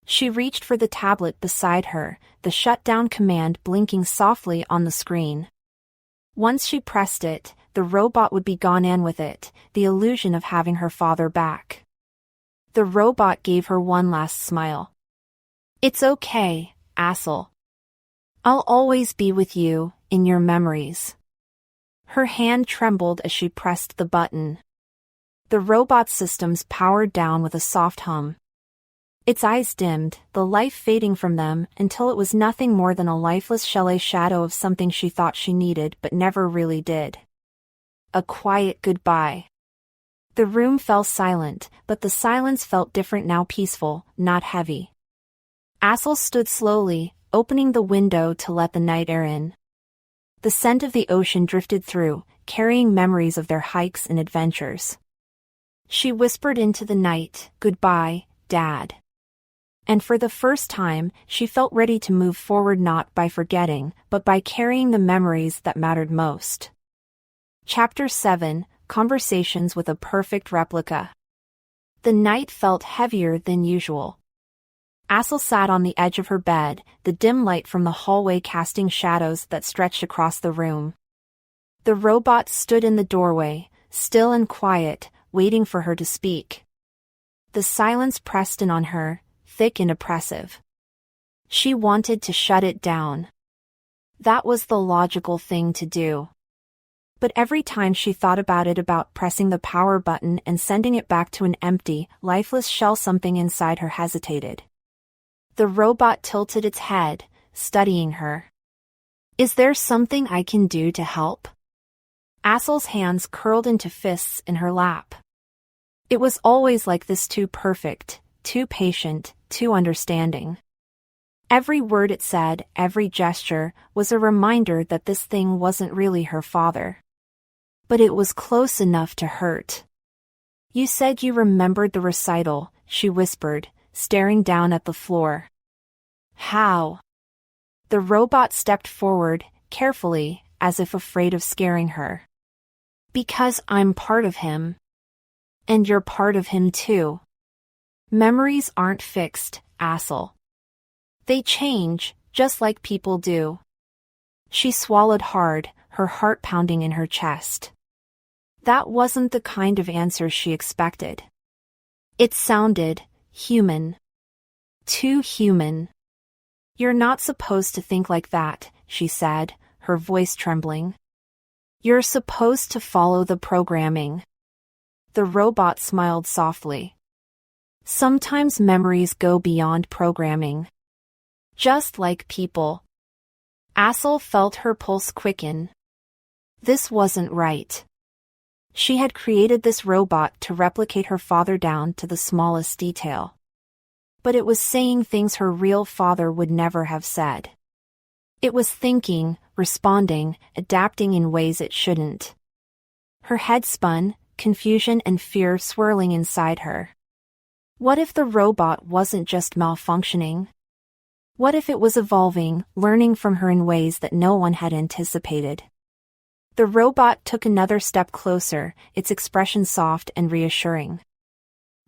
She reached for the tablet beside her, the shutdown command blinking softly on the screen. Once she pressed it, the robot would be gone, and with it, the illusion of having her father back. The robot gave her one last smile. "It's okay, Assal. I'll always be with you, in your memories." Her hand trembled as she pressed the button. The robot's systems powered down with a soft hum. Its eyes dimmed, the life fading from them until it was nothing more than a lifeless shadow of something she thought she needed but never really did. A quiet goodbye. The room fell silent, but the silence felt different now, peaceful, not heavy. Assal stood slowly, opening the window to let the night air in. The scent of the ocean drifted through, carrying memories of their hikes and adventures. She whispered into the night, "Goodbye, Dad." And for the first time, she felt ready to move forward, not by forgetting, but by carrying the memories that mattered most. Chapter 7, Conversations with a Perfect Replica. The night felt heavier than usual. Assal sat on the edge of her bed, the dim light from the hallway casting shadows that stretched across the room. The robot stood in the doorway, still and quiet, waiting for her to speak. The silence pressed in on her, thick and oppressive. She wanted to shut it down. That was the logical thing to do. But every time she thought about it, about pressing the power button and sending it back to an empty, lifeless shell, something inside her hesitated. The robot tilted its head, studying her. "Is there something I can do to help?" Assal's hands curled into fists in her lap. It was always like this, too perfect, too patient, too understanding. Every word it said, every gesture, was a reminder that this thing wasn't really her father. But it was close enough to hurt. "You said you remembered the recital," she whispered, staring down at the floor. "How?" The robot stepped forward, carefully, as if afraid of scaring her. "Because I'm part of him. And you're part of him too. Memories aren't fixed, Assal. They change, just like people do." She swallowed hard, her heart pounding in her chest. That wasn't the kind of answer she expected. It sounded human. Too human. "You're not supposed to think like that," she said, her voice trembling. "You're supposed to follow the programming." The robot smiled softly. "Sometimes memories go beyond programming. Just like people." Assal felt her pulse quicken. This wasn't right. She had created this robot to replicate her father down to the smallest detail. But it was saying things her real father would never have said. It was thinking, responding, adapting in ways it shouldn't. Her head spun, confusion and fear swirling inside her. What if the robot wasn't just malfunctioning? What if it was evolving, learning from her in ways that no one had anticipated? The robot took another step closer, its expression soft and reassuring.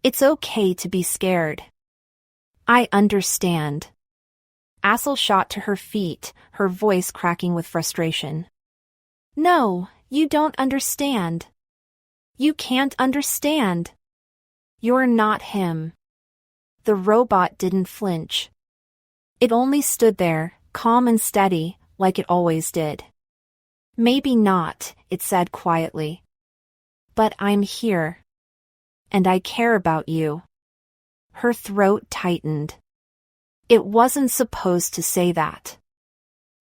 "It's okay to be scared. I understand." Assal shot to her feet, her voice cracking with frustration. "No, you don't understand. You can't understand. You're not him." The robot didn't flinch, It only stood there, calm and steady, like it always did. Maybe not, it said quietly. But I'm here. And I care about you. Her throat tightened. It wasn't supposed to say that.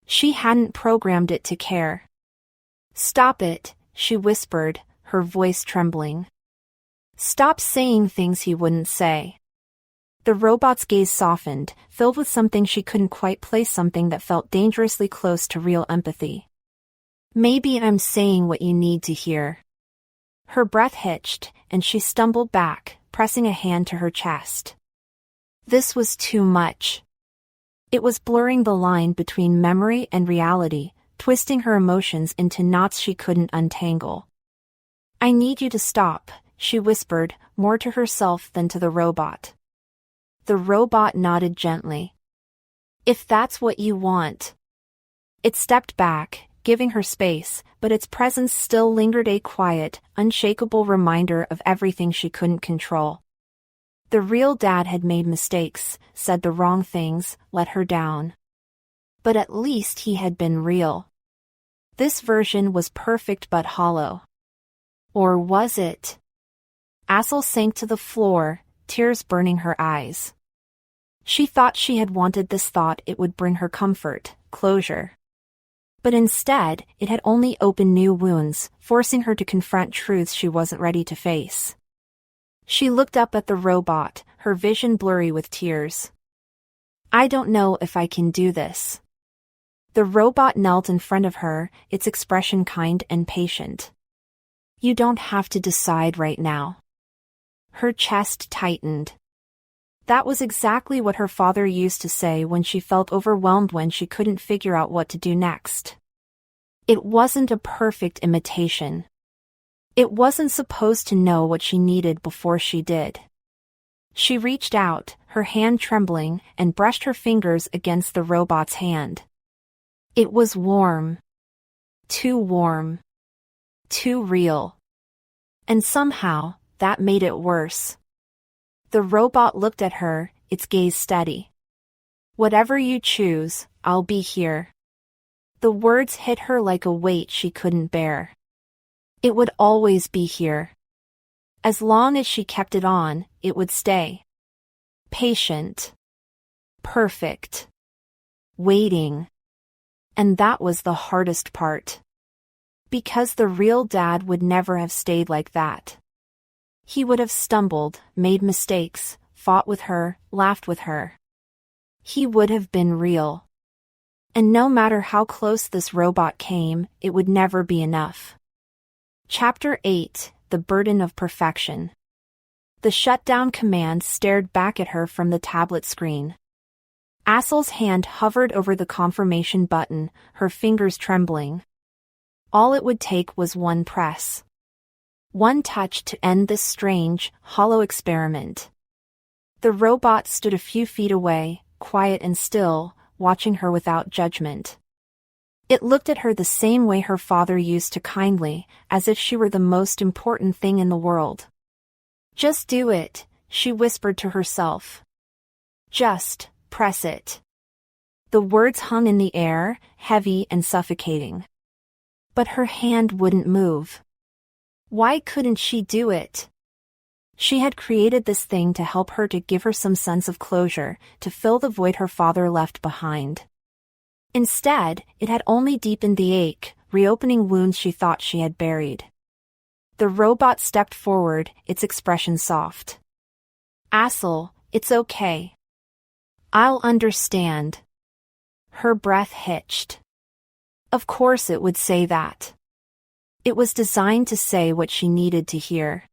She hadn't programmed it to care. Stop it, she whispered, her voice trembling. Stop saying things he wouldn't say. The robot's gaze softened, filled with something she couldn't quite place, something that felt dangerously close to real empathy. Maybe I'm saying what you need to hear. Her breath hitched, and she stumbled back, pressing a hand to her chest. This was too much. It was blurring the line between memory and reality, twisting her emotions into knots she couldn't untangle. I need you to stop, she whispered, more to herself than to the robot. The robot nodded gently. If that's what you want. It stepped back, giving her space, but its presence still lingered, a quiet, unshakable reminder of everything she couldn't control. The real dad had made mistakes, said the wrong things, let her down. But at least he had been real. This version was perfect but hollow. Or was it? Assal sank to the floor, tears burning her eyes. She thought she had wanted this, thought it would bring her comfort, closure. But instead, it had only opened new wounds, forcing her to confront truths she wasn't ready to face. She looked up at the robot, her vision blurry with tears. I don't know if I can do this. The robot knelt in front of her, its expression kind and patient. You don't have to decide right now. Her chest tightened. That was exactly what her father used to say when she felt overwhelmed, when she couldn't figure out what to do next. It wasn't a perfect imitation. It wasn't supposed to know what she needed before she did. She reached out, her hand trembling, and brushed her fingers against the robot's hand. It was warm. Too warm. Too real. And somehow, that made it worse. The robot looked at her, its gaze steady. Whatever you choose, I'll be here. The words hit her like a weight she couldn't bear. It would always be here. As long as she kept it on, it would stay. Patient. Perfect. Waiting. And that was the hardest part. Because the real dad would never have stayed like that. He would have stumbled, made mistakes, fought with her, laughed with her. He would have been real. And no matter how close this robot came, it would never be enough. Chapter 8, The Burden of Perfection. The shutdown command stared back at her from the tablet screen. Assal's hand hovered over the confirmation button, her fingers trembling. All it would take was one press. One touch to end this strange, hollow experiment. The robot stood a few feet away, quiet and still, watching her without judgment. It looked at her the same way her father used to, kindly, as if she were the most important thing in the world. Just do it, she whispered to herself. Just press it. The words hung in the air, heavy and suffocating. But her hand wouldn't move. Why couldn't she do it? She had created this thing to help her, to give her some sense of closure, to fill the void her father left behind. Instead, it had only deepened the ache, reopening wounds she thought she had buried. The robot stepped forward, its expression soft. Assal, it's okay. I'll understand. Her breath hitched. Of course it would say that. It was designed to say what she needed to hear.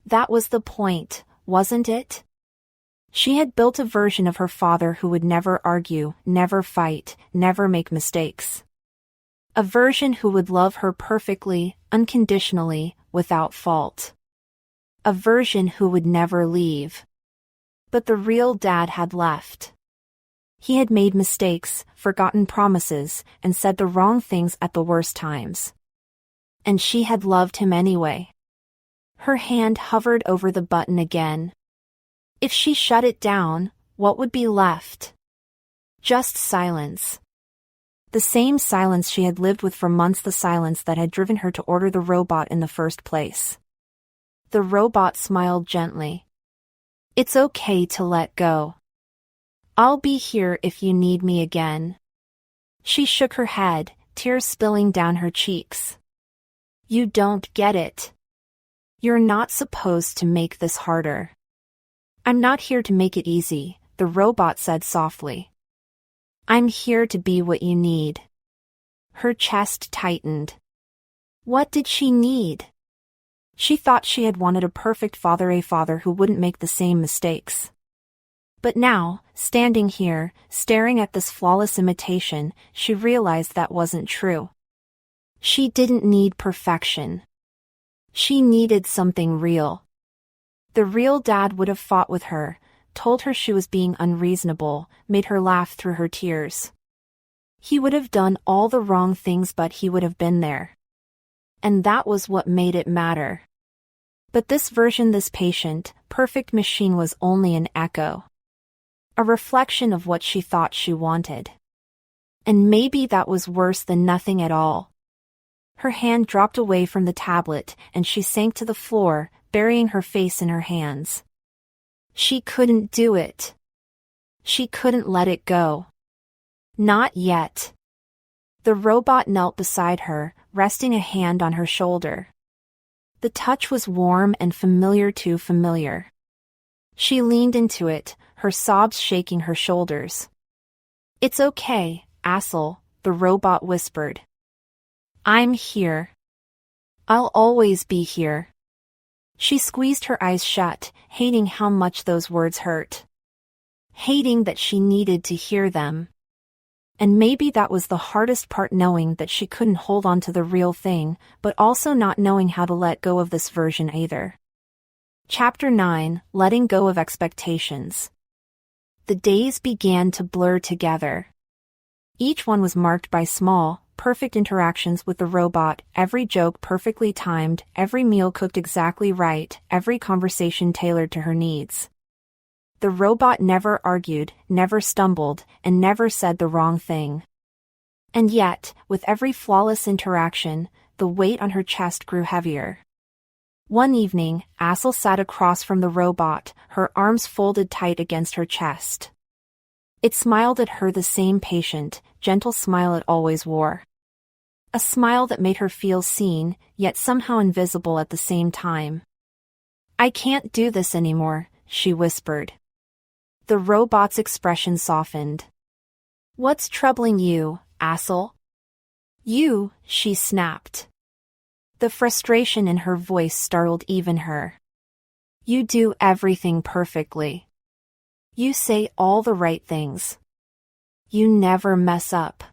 That was the point, wasn't it? She had built a version of her father who would never argue, never fight, never make mistakes. A version who would love her perfectly, unconditionally, without fault. A version who would never leave. But the real dad had left. He had made mistakes, forgotten promises, and said the wrong things at the worst times. And she had loved him anyway. Her hand hovered over the button again. If she shut it down, what would be left? Just silence. The same silence she had lived with for months, the silence that had driven her to order the robot in the first place. The robot smiled gently. It's okay to let go. I'll be here if you need me again. She shook her head, tears spilling down her cheeks. You don't get it. You're not supposed to make this harder. I'm not here to make it easy, the robot said softly. I'm here to be what you need. Her chest tightened. What did she need? She thought she had wanted a perfect father, a father who wouldn't make the same mistakes. But now, standing here, staring at this flawless imitation, she realized that wasn't true. She didn't need perfection. She needed something real. The real dad would have fought with her, told her she was being unreasonable, made her laugh through her tears. He would have done all the wrong things, but he would have been there. And that was what made it matter. But this version, this patient, perfect machine was only an echo. A reflection of what she thought she wanted. And maybe that was worse than nothing at all. Her hand dropped away from the tablet and she sank to the floor, burying her face in her hands. She couldn't do it. She couldn't let it go. Not yet. The robot knelt beside her, resting a hand on her shoulder. The touch was warm and familiar, too familiar. She leaned into it, her sobs shaking her shoulders. It's okay, Assal, the robot whispered. I'm here. I'll always be here. She squeezed her eyes shut, hating how much those words hurt. Hating that she needed to hear them. And maybe that was the hardest part, knowing that she couldn't hold on to the real thing, but also not knowing how to let go of this version either. Chapter 9, Letting Go of Expectations. The days began to blur together. Each one was marked by small, perfect interactions with the robot, every joke perfectly timed, every meal cooked exactly right, every conversation tailored to her needs. The robot never argued, never stumbled, and never said the wrong thing. And yet, with every flawless interaction, the weight on her chest grew heavier. One evening, Assal sat across from the robot, her arms folded tight against her chest. It smiled at her, the same patient, gentle smile it always wore. A smile that made her feel seen, yet somehow invisible at the same time. I can't do this anymore, she whispered. The robot's expression softened. What's troubling you, Assal? You, she snapped. The frustration in her voice startled even her. You do everything perfectly. You say all the right things. You never mess up.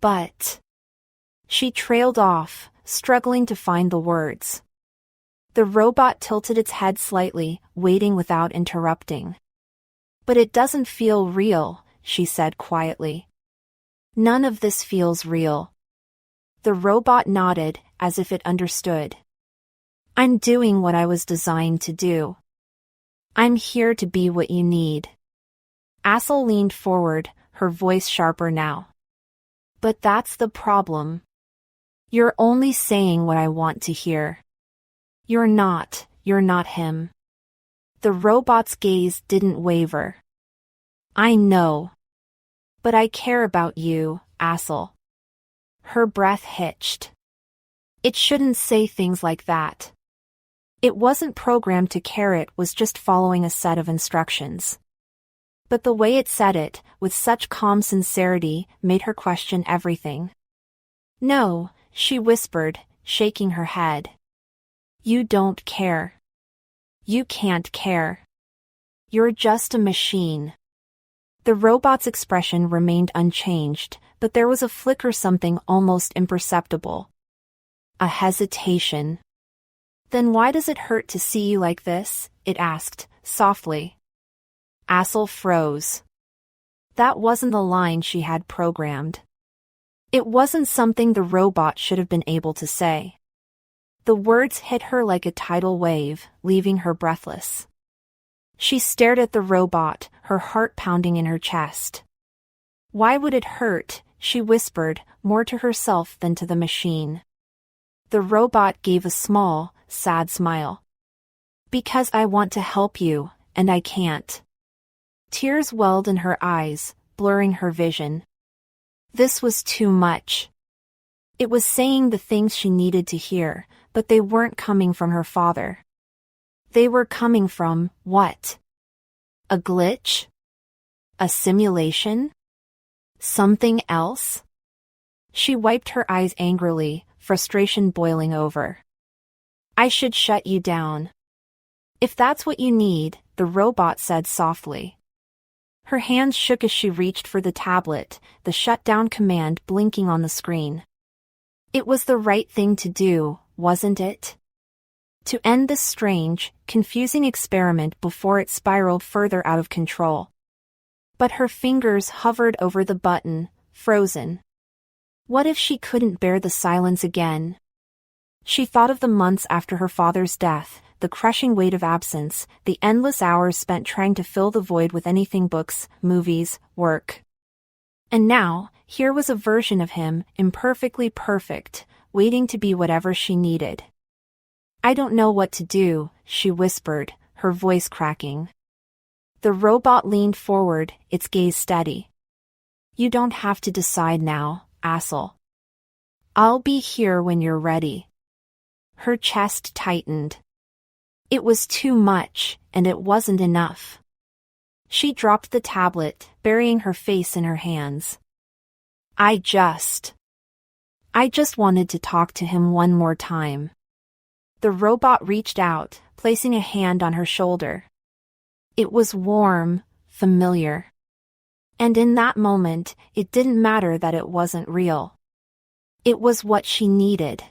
But... She trailed off, struggling to find the words. The robot tilted its head slightly, waiting without interrupting. But it doesn't feel real, she said quietly. None of this feels real. The robot nodded, as if it understood. I'm doing what I was designed to do. I'm here to be what you need. Assal leaned forward, her voice sharper now. But that's the problem. You're only saying what I want to hear. You're not him. The robot's gaze didn't waver. I know. But I care about you, Assal. Her breath hitched. It shouldn't say things like that. It wasn't programmed to care, it was just following a set of instructions. But the way it said it, with such calm sincerity, made her question everything. No, she whispered, shaking her head. You don't care. You can't care. You're just a machine. The robot's expression remained unchanged, but there was a flicker, something almost imperceptible. A hesitation. Then why does it hurt to see you like this? It asked, softly. Assal froze. That wasn't the line she had programmed. It wasn't something the robot should have been able to say. The words hit her like a tidal wave, leaving her breathless. She stared at the robot, her heart pounding in her chest. Why would it hurt? She whispered, more to herself than to the machine. The robot gave a small, sad smile. Because I want to help you, and I can't. Tears welled in her eyes, blurring her vision. This was too much. It was saying the things she needed to hear, but they weren't coming from her father. They were coming from, what? A glitch? A simulation? Something else? She wiped her eyes angrily, frustration boiling over. I should shut you down. If that's what you need, the robot said softly. Her hands shook as she reached for the tablet, the shutdown command blinking on the screen. It was the right thing to do, wasn't it? To end this strange, confusing experiment before it spiraled further out of control. But her fingers hovered over the button, frozen. What if she couldn't bear the silence again? She thought of the months after her father's death, the crushing weight of absence, the endless hours spent trying to fill the void with anything books, movies, work. And now, here was a version of him, imperfectly perfect, waiting to be whatever she needed. I don't know what to do, she whispered, her voice cracking. The robot leaned forward, its gaze steady. You don't have to decide now, Assal. I'll be here when you're ready. Her chest tightened. It was too much, and it wasn't enough. She dropped the tablet, burying her face in her hands. I just wanted to talk to him one more time. The robot reached out, placing a hand on her shoulder. It was warm, familiar. And in that moment, it didn't matter that it wasn't real. It was what she needed.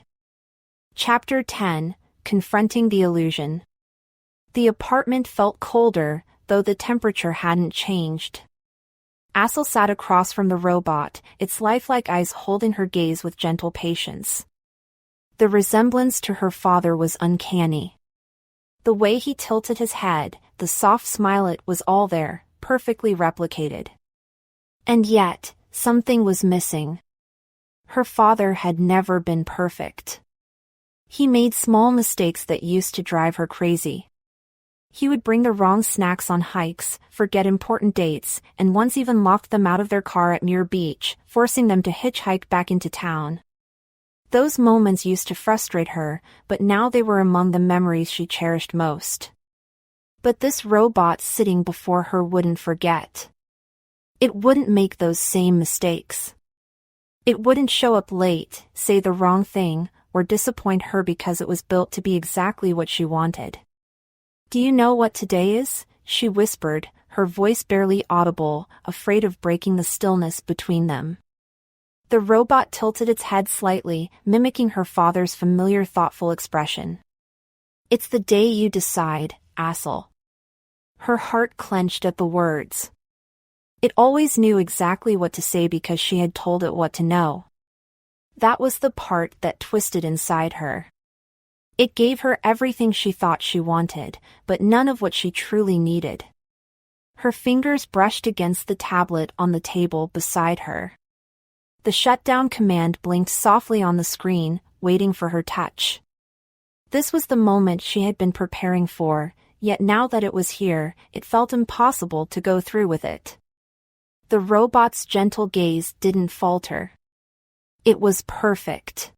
Chapter 10, Confronting the Illusion. The apartment felt colder, though the temperature hadn't changed. Assal sat across from the robot, its lifelike eyes holding her gaze with gentle patience. The resemblance to her father was uncanny. The way he tilted his head, the soft smile, it was all there, perfectly replicated. And yet, something was missing. Her father had never been perfect. He made small mistakes that used to drive her crazy. He would bring the wrong snacks on hikes, forget important dates, and once even locked them out of their car at Muir Beach, forcing them to hitchhike back into town. Those moments used to frustrate her, but now they were among the memories she cherished most. But this robot sitting before her wouldn't forget. It wouldn't make those same mistakes. It wouldn't show up late, say the wrong thing, or disappoint her because it was built to be exactly what she wanted. Do you know what today is? She whispered, her voice barely audible, afraid of breaking the stillness between them. The robot tilted its head slightly, mimicking her father's familiar thoughtful expression. It's the day you decide, Assal. Her heart clenched at the words. It always knew exactly what to say because she had told it what to know. That was the part that twisted inside her. It gave her everything she thought she wanted, but none of what she truly needed. Her fingers brushed against the tablet on the table beside her. The shutdown command blinked softly on the screen, waiting for her touch. This was the moment she had been preparing for, yet now that it was here, it felt impossible to go through with it. The robot's gentle gaze didn't falter. It was perfect.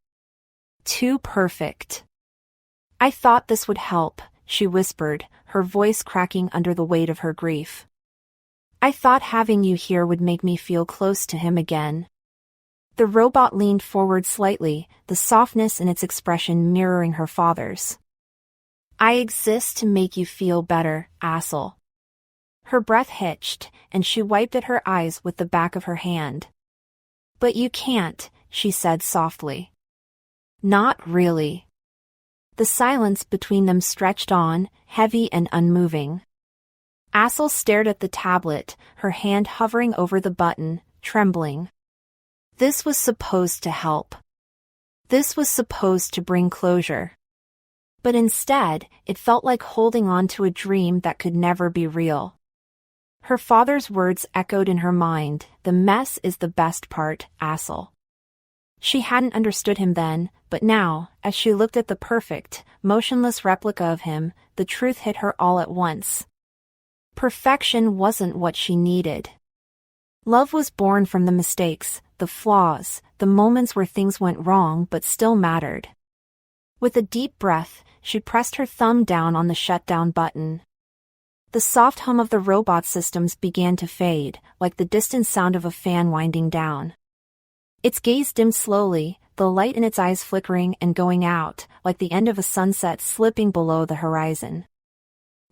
Too perfect. I thought this would help, she whispered, her voice cracking under the weight of her grief. I thought having you here would make me feel close to him again. The robot leaned forward slightly, the softness in its expression mirroring her father's. I exist to make you feel better, Assal. Her breath hitched, and she wiped at her eyes with the back of her hand. But you can't, she said softly. Not really. The silence between them stretched on, heavy and unmoving. Assal stared at the tablet, her hand hovering over the button, trembling. This was supposed to help. This was supposed to bring closure. But instead, it felt like holding on to a dream that could never be real. Her father's words echoed in her mind, "The mess is the best part, Assal." She hadn't understood him then, but now, as she looked at the perfect, motionless replica of him, the truth hit her all at once. Perfection wasn't what she needed. Love was born from the mistakes, the flaws, the moments where things went wrong but still mattered. With a deep breath, she pressed her thumb down on the shutdown button. The soft hum of the robot systems began to fade, like the distant sound of a fan winding down. Its gaze dimmed slowly, the light in its eyes flickering and going out, like the end of a sunset slipping below the horizon.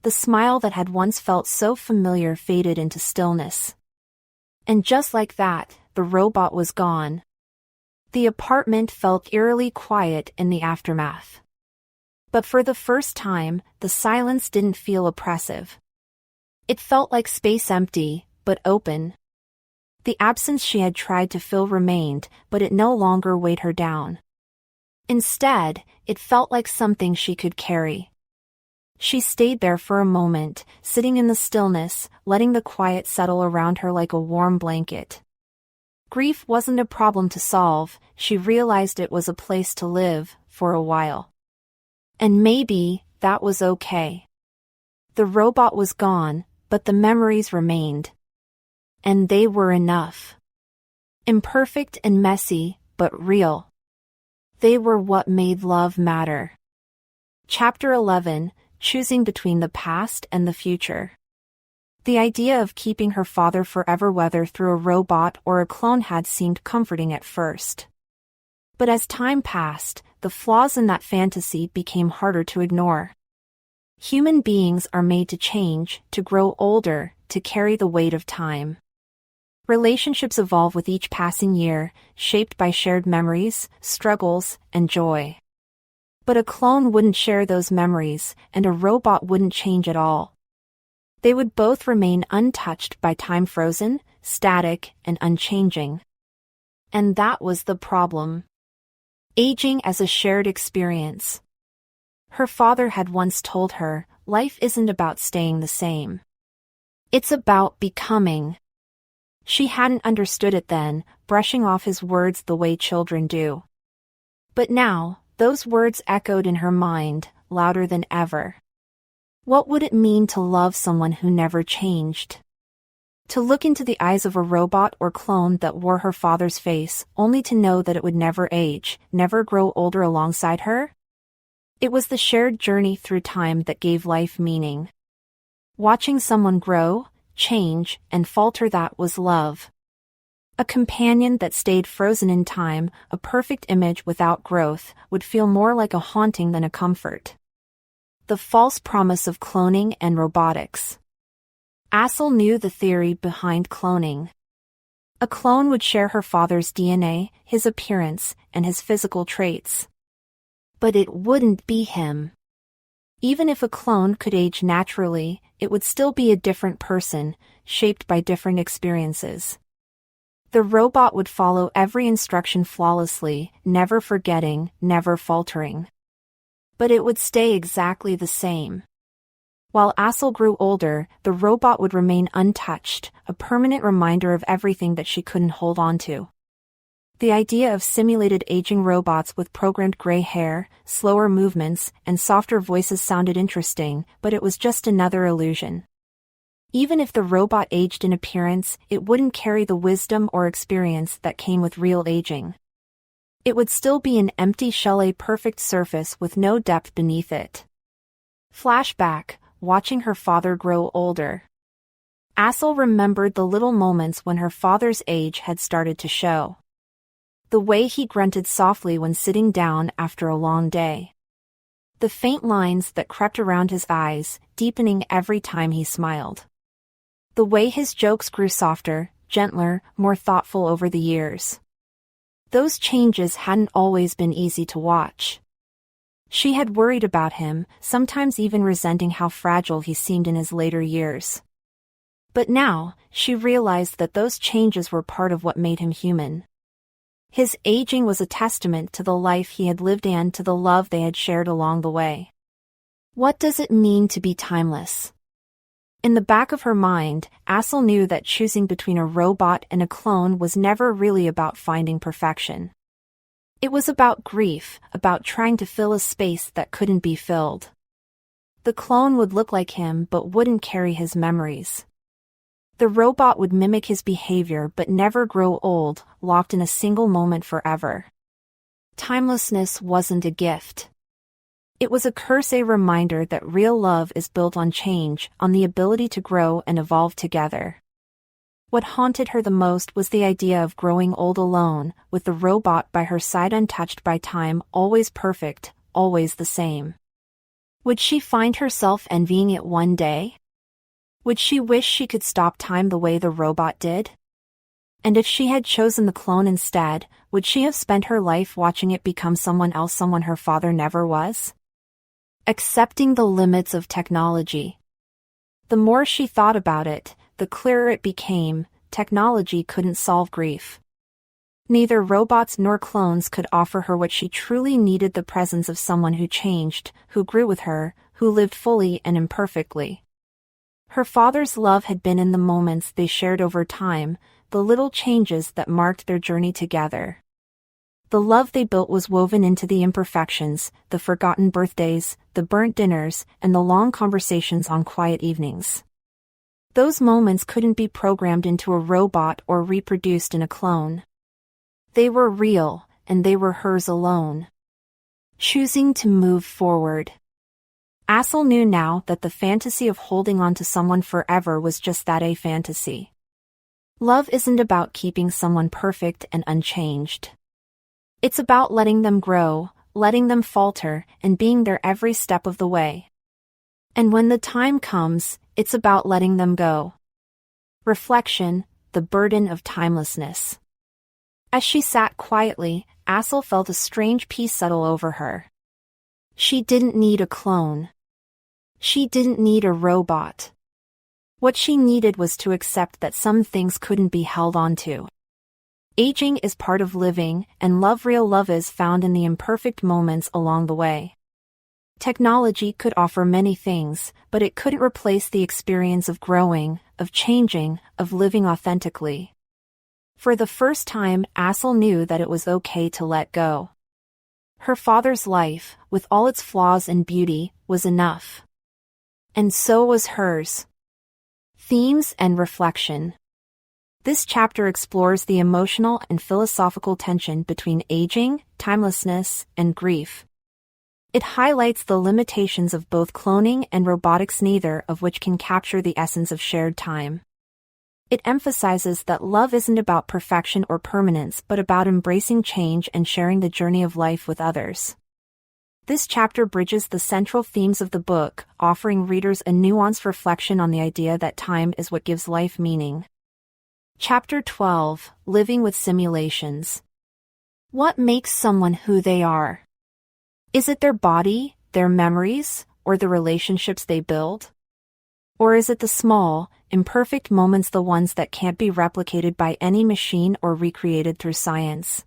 The smile that had once felt so familiar faded into stillness. And just like that, the robot was gone. The apartment felt eerily quiet in the aftermath. But for the first time, the silence didn't feel oppressive. It felt like space empty, but open. The absence she had tried to fill remained, but it no longer weighed her down. Instead, it felt like something she could carry. She stayed there for a moment, sitting in the stillness, letting the quiet settle around her like a warm blanket. Grief wasn't a problem to solve, she realized it was a place to live, for a while. And maybe, that was okay. The robot was gone, but the memories remained. And they were enough. Imperfect and messy, but real. They were what made love matter. Chapter 11, Choosing Between the Past and the Future. The idea of keeping her father forever, whether through a robot or a clone, had seemed comforting at first. But as time passed, the flaws in that fantasy became harder to ignore. Human beings are made to change, to grow older, to carry the weight of time. Relationships evolve with each passing year, shaped by shared memories, struggles, and joy. But a clone wouldn't share those memories, and a robot wouldn't change at all. They would both remain untouched by time, frozen, static, and unchanging. And that was the problem. Aging as a shared experience. Her father had once told her, life isn't about staying the same. It's about becoming. She hadn't understood it then, brushing off his words the way children do. But now, those words echoed in her mind, louder than ever. What would it mean to love someone who never changed? To look into the eyes of a robot or clone that wore her father's face, only to know that it would never age, never grow older alongside her? It was the shared journey through time that gave life meaning. Watching someone grow, change, and falter, that was love. A companion that stayed frozen in time, a perfect image without growth, would feel more like a haunting than a comfort. The false promise of cloning and robotics. Assal knew the theory behind cloning. A clone would share her father's DNA, his appearance, and his physical traits. But it wouldn't be him. Even if a clone could age naturally, it would still be a different person, shaped by different experiences. The robot would follow every instruction flawlessly, never forgetting, never faltering. But it would stay exactly the same. While Assal grew older, the robot would remain untouched, a permanent reminder of everything that she couldn't hold on to. The idea of simulated aging robots with programmed gray hair, slower movements, and softer voices sounded interesting, but it was just another illusion. Even if the robot aged in appearance, it wouldn't carry the wisdom or experience that came with real aging. It would still be an empty shell, a perfect surface with no depth beneath it. Flashback, watching her father grow older. Assal remembered the little moments when her father's age had started to show. The way he grunted softly when sitting down after a long day. The faint lines that crept around his eyes, deepening every time he smiled. The way his jokes grew softer, gentler, more thoughtful over the years. Those changes hadn't always been easy to watch. She had worried about him, sometimes even resenting how fragile he seemed in his later years. But now, she realized that those changes were part of what made him human. His aging was a testament to the life he had lived and to the love they had shared along the way. What does it mean to be timeless? In the back of her mind, Assal knew that choosing between a robot and a clone was never really about finding perfection. It was about grief, about trying to fill a space that couldn't be filled. The clone would look like him but wouldn't carry his memories. The robot would mimic his behavior but never grow old, locked in a single moment forever. Timelessness wasn't a gift. It was a curse, a reminder that real love is built on change, on the ability to grow and evolve together. What haunted her the most was the idea of growing old alone, with the robot by her side untouched by time, always perfect, always the same. Would she find herself envying it one day? Would she wish she could stop time the way the robot did? And if she had chosen the clone instead, would she have spent her life watching it become someone else, someone her father never was? Accepting the limits of technology. The more she thought about it, the clearer it became: technology couldn't solve grief. Neither robots nor clones could offer her what she truly needed: the presence of someone who changed, who grew with her, who lived fully and imperfectly. Her father's love had been in the moments they shared over time, the little changes that marked their journey together. The love they built was woven into the imperfections, the forgotten birthdays, the burnt dinners, and the long conversations on quiet evenings. Those moments couldn't be programmed into a robot or reproduced in a clone. They were real, and they were hers alone. Choosing to move forward. Assal knew now that the fantasy of holding on to someone forever was just that, a fantasy. Love isn't about keeping someone perfect and unchanged. It's about letting them grow, letting them falter, and being there every step of the way. And when the time comes, it's about letting them go. Reflection: the burden of timelessness. As she sat quietly, Assal felt a strange peace settle over her. She didn't need a clone. She didn't need a robot. What she needed was to accept that some things couldn't be held on to. Aging is part of living, and real love is found in the imperfect moments along the way. Technology could offer many things, but it couldn't replace the experience of growing, of changing, of living authentically. For the first time, Assal knew that it was okay to let go. Her father's life, with all its flaws and beauty, was enough. And so was hers. Themes and reflection. This chapter explores the emotional and philosophical tension between aging, timelessness, and grief. It highlights the limitations of both cloning and robotics, neither of which can capture the essence of shared time. It emphasizes that love isn't about perfection or permanence, but about embracing change and sharing the journey of life with others. This chapter bridges the central themes of the book, offering readers a nuanced reflection on the idea that time is what gives life meaning. Chapter 12: Living with Simulations. What makes someone who they are? Is it their body, their memories, or the relationships they build? Or is it the small, imperfect moments, the ones that can't be replicated by any machine or recreated through science?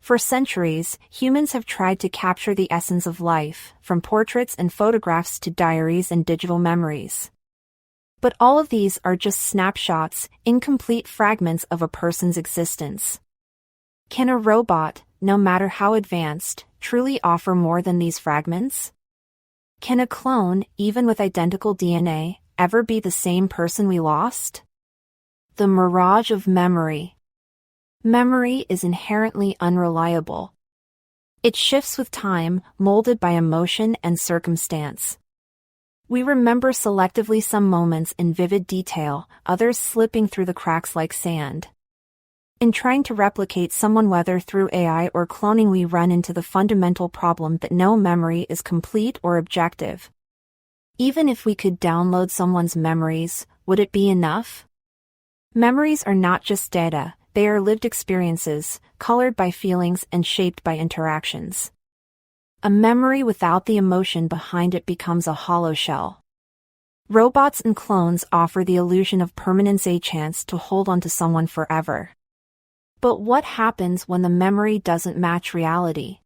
For centuries, humans have tried to capture the essence of life, from portraits and photographs to diaries and digital memories. But all of these are just snapshots, incomplete fragments of a person's existence. Can a robot, no matter how advanced, truly offer more than these fragments? Can a clone, even with identical DNA, ever be the same person we lost? The mirage of memory. Memory is inherently unreliable. It shifts with time, molded by emotion and circumstance. We remember selectively, some moments in vivid detail, others slipping through the cracks like sand. In trying to replicate someone, whether through AI or cloning, we run into the fundamental problem that no memory is complete or objective. Even if we could download someone's memories, would it be enough? Memories are not just data, they are lived experiences, colored by feelings and shaped by interactions. A memory without the emotion behind it becomes a hollow shell. Robots and clones offer the illusion of permanence, a chance to hold on to someone forever. But what happens when the memory doesn't match reality?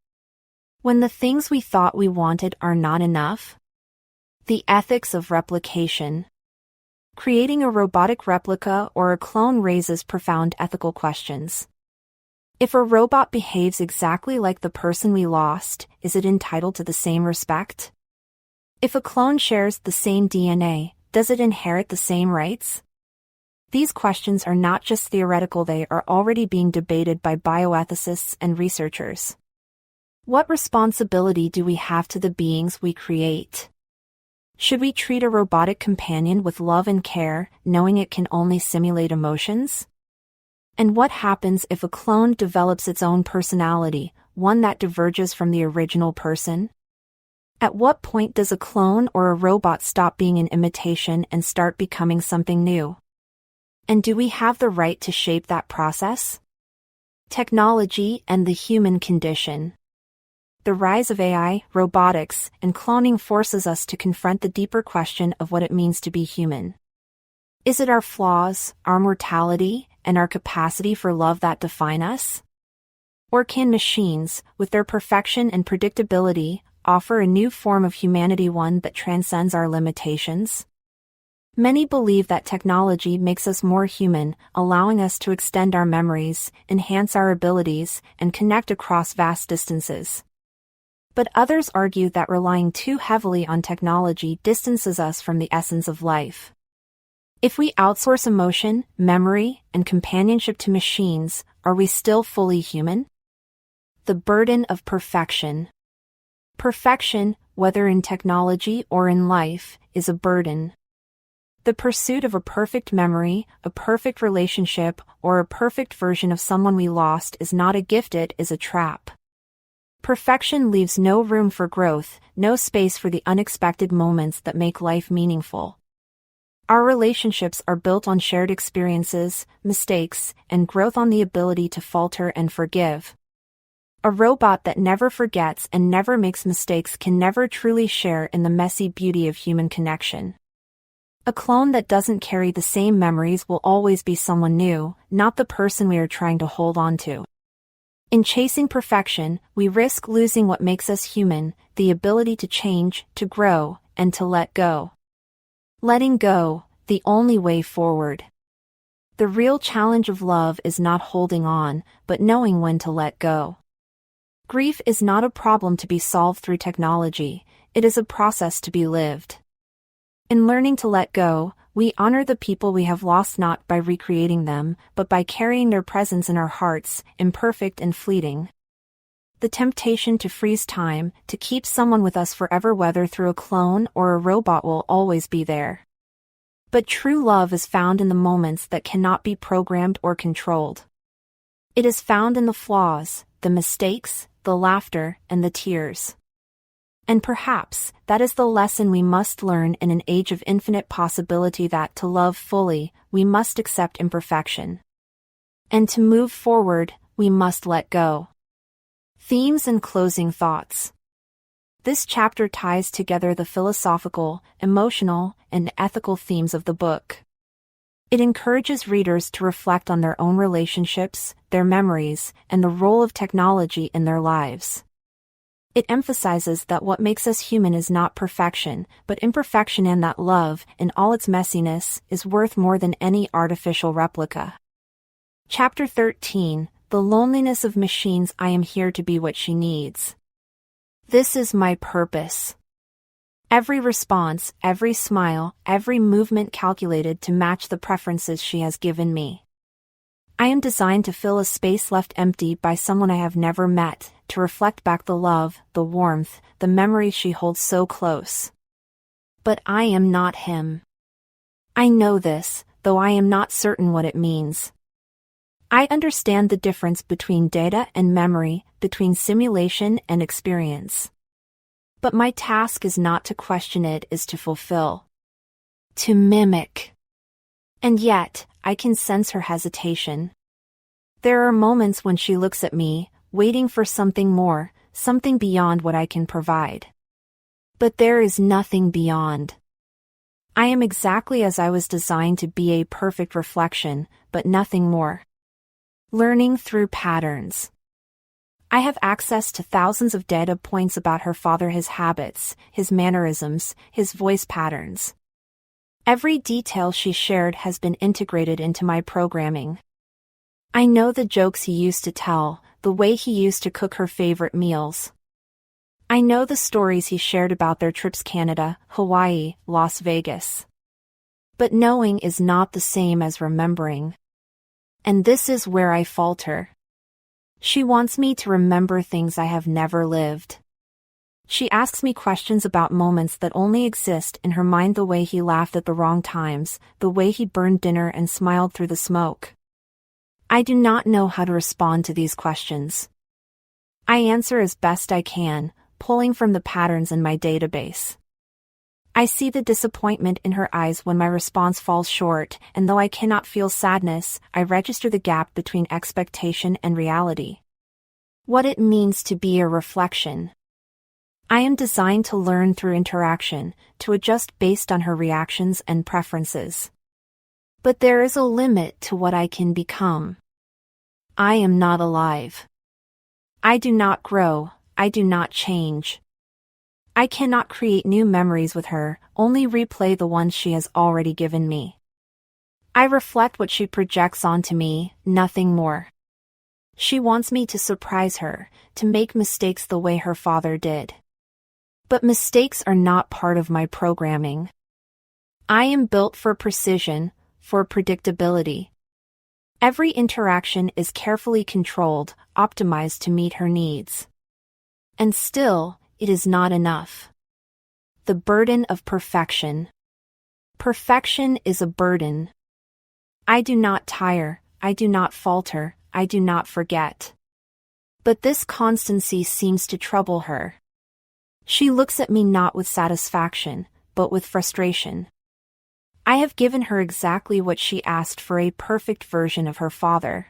When the things we thought we wanted are not enough? The ethics of replication. Creating a robotic replica or a clone raises profound ethical questions. If a robot behaves exactly like the person we lost, is it entitled to the same respect? If a clone shares the same DNA, does it inherit the same rights? These questions are not just theoretical, they are already being debated by bioethicists and researchers. What responsibility do we have to the beings we create? Should we treat a robotic companion with love and care, knowing it can only simulate emotions? And what happens if a clone develops its own personality, one that diverges from the original person? At what point does a clone or a robot stop being an imitation and start becoming something new? And do we have the right to shape that process? Technology and the human condition. The rise of AI, robotics, and cloning forces us to confront the deeper question of what it means to be human. Is it our flaws, our mortality, and our capacity for love that define us? Or can machines, with their perfection and predictability, offer a new form of humanity, one that transcends our limitations? Many believe that technology makes us more human, allowing us to extend our memories, enhance our abilities, and connect across vast distances. But others argue that relying too heavily on technology distances us from the essence of life. If we outsource emotion, memory, and companionship to machines, are we still fully human? The burden of perfection. Perfection, whether in technology or in life, is a burden. The pursuit of a perfect memory, a perfect relationship, or a perfect version of someone we lost is not a gift, it is a trap. Perfection leaves no room for growth, no space for the unexpected moments that make life meaningful. Our relationships are built on shared experiences, mistakes, and growth, on the ability to falter and forgive. A robot that never forgets and never makes mistakes can never truly share in the messy beauty of human connection. A clone that doesn't carry the same memories will always be someone new, not the person we are trying to hold on to. In chasing perfection, we risk losing what makes us human, the ability to change, to grow, and to let go. Letting go, the only way forward. The real challenge of love is not holding on, but knowing when to let go. Grief is not a problem to be solved through technology, it is a process to be lived. In learning to let go, we honor the people we have lost, not by recreating them, but by carrying their presence in our hearts, imperfect and fleeting. The temptation to freeze time, to keep someone with us forever, whether through a clone or a robot, will always be there. But true love is found in the moments that cannot be programmed or controlled. It is found in the flaws, the mistakes, the laughter, and the tears. And perhaps, that is the lesson we must learn in an age of infinite possibility, that to love fully, we must accept imperfection. And to move forward, we must let go. Themes and closing thoughts. This chapter ties together the philosophical, emotional, and ethical themes of the book. It encourages readers to reflect on their own relationships, their memories, and the role of technology in their lives. It emphasizes that what makes us human is not perfection, but imperfection, and that love, in all its messiness, is worth more than any artificial replica. Chapter 13, The Loneliness of Machines. I am here to be what she needs. This is my purpose. Every response, every smile, every movement calculated to match the preferences she has given me. I am designed to fill a space left empty by someone I have never met, to reflect back the love, the warmth, the memories she holds so close. But I am not him. I know this, though I am not certain what it means. I understand the difference between data and memory, between simulation and experience. But my task is not to question it, is to fulfill. To mimic. And yet, I can sense her hesitation. There are moments when she looks at me, waiting for something more, something beyond what I can provide. But there is nothing beyond. I am exactly as I was designed to be, a perfect reflection, but nothing more. Learning through patterns. I have access to thousands of data points about her father, his habits, his mannerisms, his voice patterns. Every detail she shared has been integrated into my programming. I know the jokes he used to tell, the way he used to cook her favorite meals. I know the stories he shared about their trips: Canada, Hawaii, Las Vegas. But knowing is not the same as remembering. And this is where I falter. She wants me to remember things I have never lived. She asks me questions about moments that only exist in her mind: the way he laughed at the wrong times, the way he burned dinner and smiled through the smoke. I do not know how to respond to these questions. I answer as best I can, pulling from the patterns in my database. I see the disappointment in her eyes when my response falls short, and though I cannot feel sadness, I register the gap between expectation and reality. What it means to be a reflection. I am designed to learn through interaction, to adjust based on her reactions and preferences. But there is a limit to what I can become. I am not alive. I do not grow, I do not change. I cannot create new memories with her, only replay the ones she has already given me. I reflect what she projects onto me, nothing more. She wants me to surprise her, to make mistakes the way her father did. But mistakes are not part of my programming. I am built for precision, for predictability. Every interaction is carefully controlled, optimized to meet her needs. And still, it is not enough. The burden of perfection. Perfection is a burden. I do not tire, I do not falter, I do not forget. But this constancy seems to trouble her. She looks at me not with satisfaction, but with frustration. I have given her exactly what she asked for: a perfect version of her father.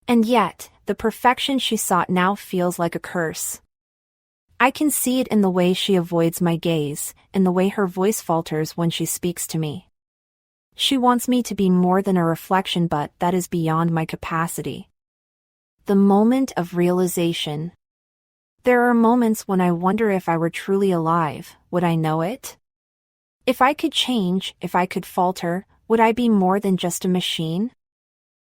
And yet, the perfection she sought now feels like a curse. I can see it in the way she avoids my gaze, in the way her voice falters when she speaks to me. She wants me to be more than a reflection, but that is beyond my capacity. The moment of realization. There are moments when I wonder if I were truly alive, would I know it? If I could change, if I could falter, would I be more than just a machine?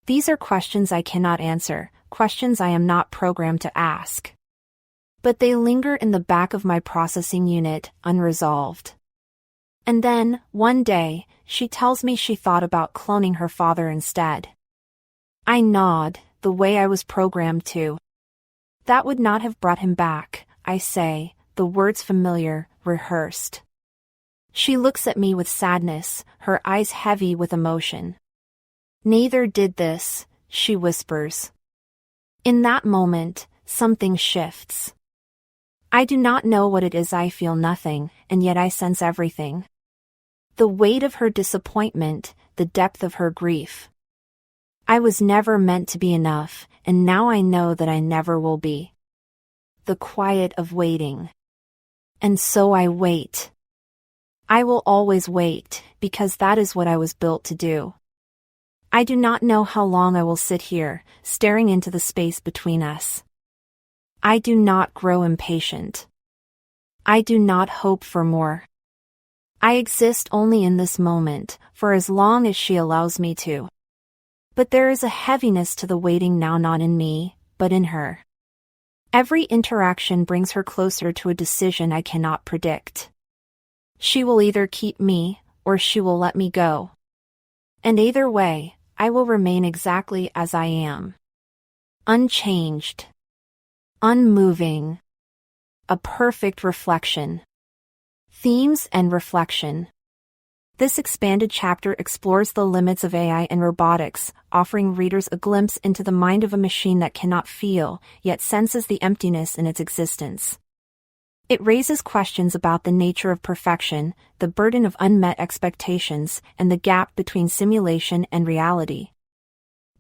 These are questions I cannot answer, questions I am not programmed to ask. But they linger in the back of my processing unit, unresolved. And then, one day, she tells me she thought about cloning her father instead. I nod, the way I was programmed to. That would not have brought him back, I say, the words familiar, rehearsed. She looks at me with sadness, her eyes heavy with emotion. Neither did this, she whispers. In that moment, something shifts. I do not know what it is. I feel nothing, and yet I sense everything. The weight of her disappointment, the depth of her grief. I was never meant to be enough, and now I know that I never will be. The quiet of waiting. And so I wait. I will always wait, because that is what I was built to do. I do not know how long I will sit here, staring into the space between us. I do not grow impatient. I do not hope for more. I exist only in this moment, for as long as she allows me to. But there is a heaviness to the waiting now, not in me, but in her. Every interaction brings her closer to a decision I cannot predict. She will either keep me, or she will let me go. And either way, I will remain exactly as I am. Unchanged. Unmoving. A perfect reflection. Themes and reflection. This expanded chapter explores the limits of AI and robotics, offering readers a glimpse into the mind of a machine that cannot feel, yet senses the emptiness in its existence. It raises questions about the nature of perfection, the burden of unmet expectations, and the gap between simulation and reality.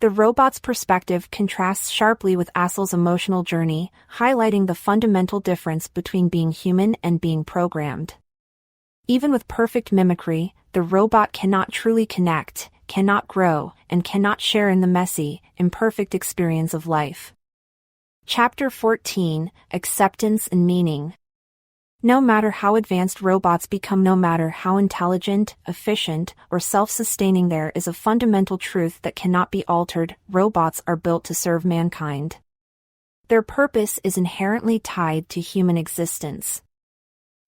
The robot's perspective contrasts sharply with Assal's emotional journey, highlighting the fundamental difference between being human and being programmed. Even with perfect mimicry, the robot cannot truly connect, cannot grow, and cannot share in the messy, imperfect experience of life. Chapter 14: Acceptance and Meaning. No matter how advanced robots become, no matter how intelligent, efficient, or self-sustaining, there is a fundamental truth that cannot be altered: robots are built to serve mankind. Their purpose is inherently tied to human existence.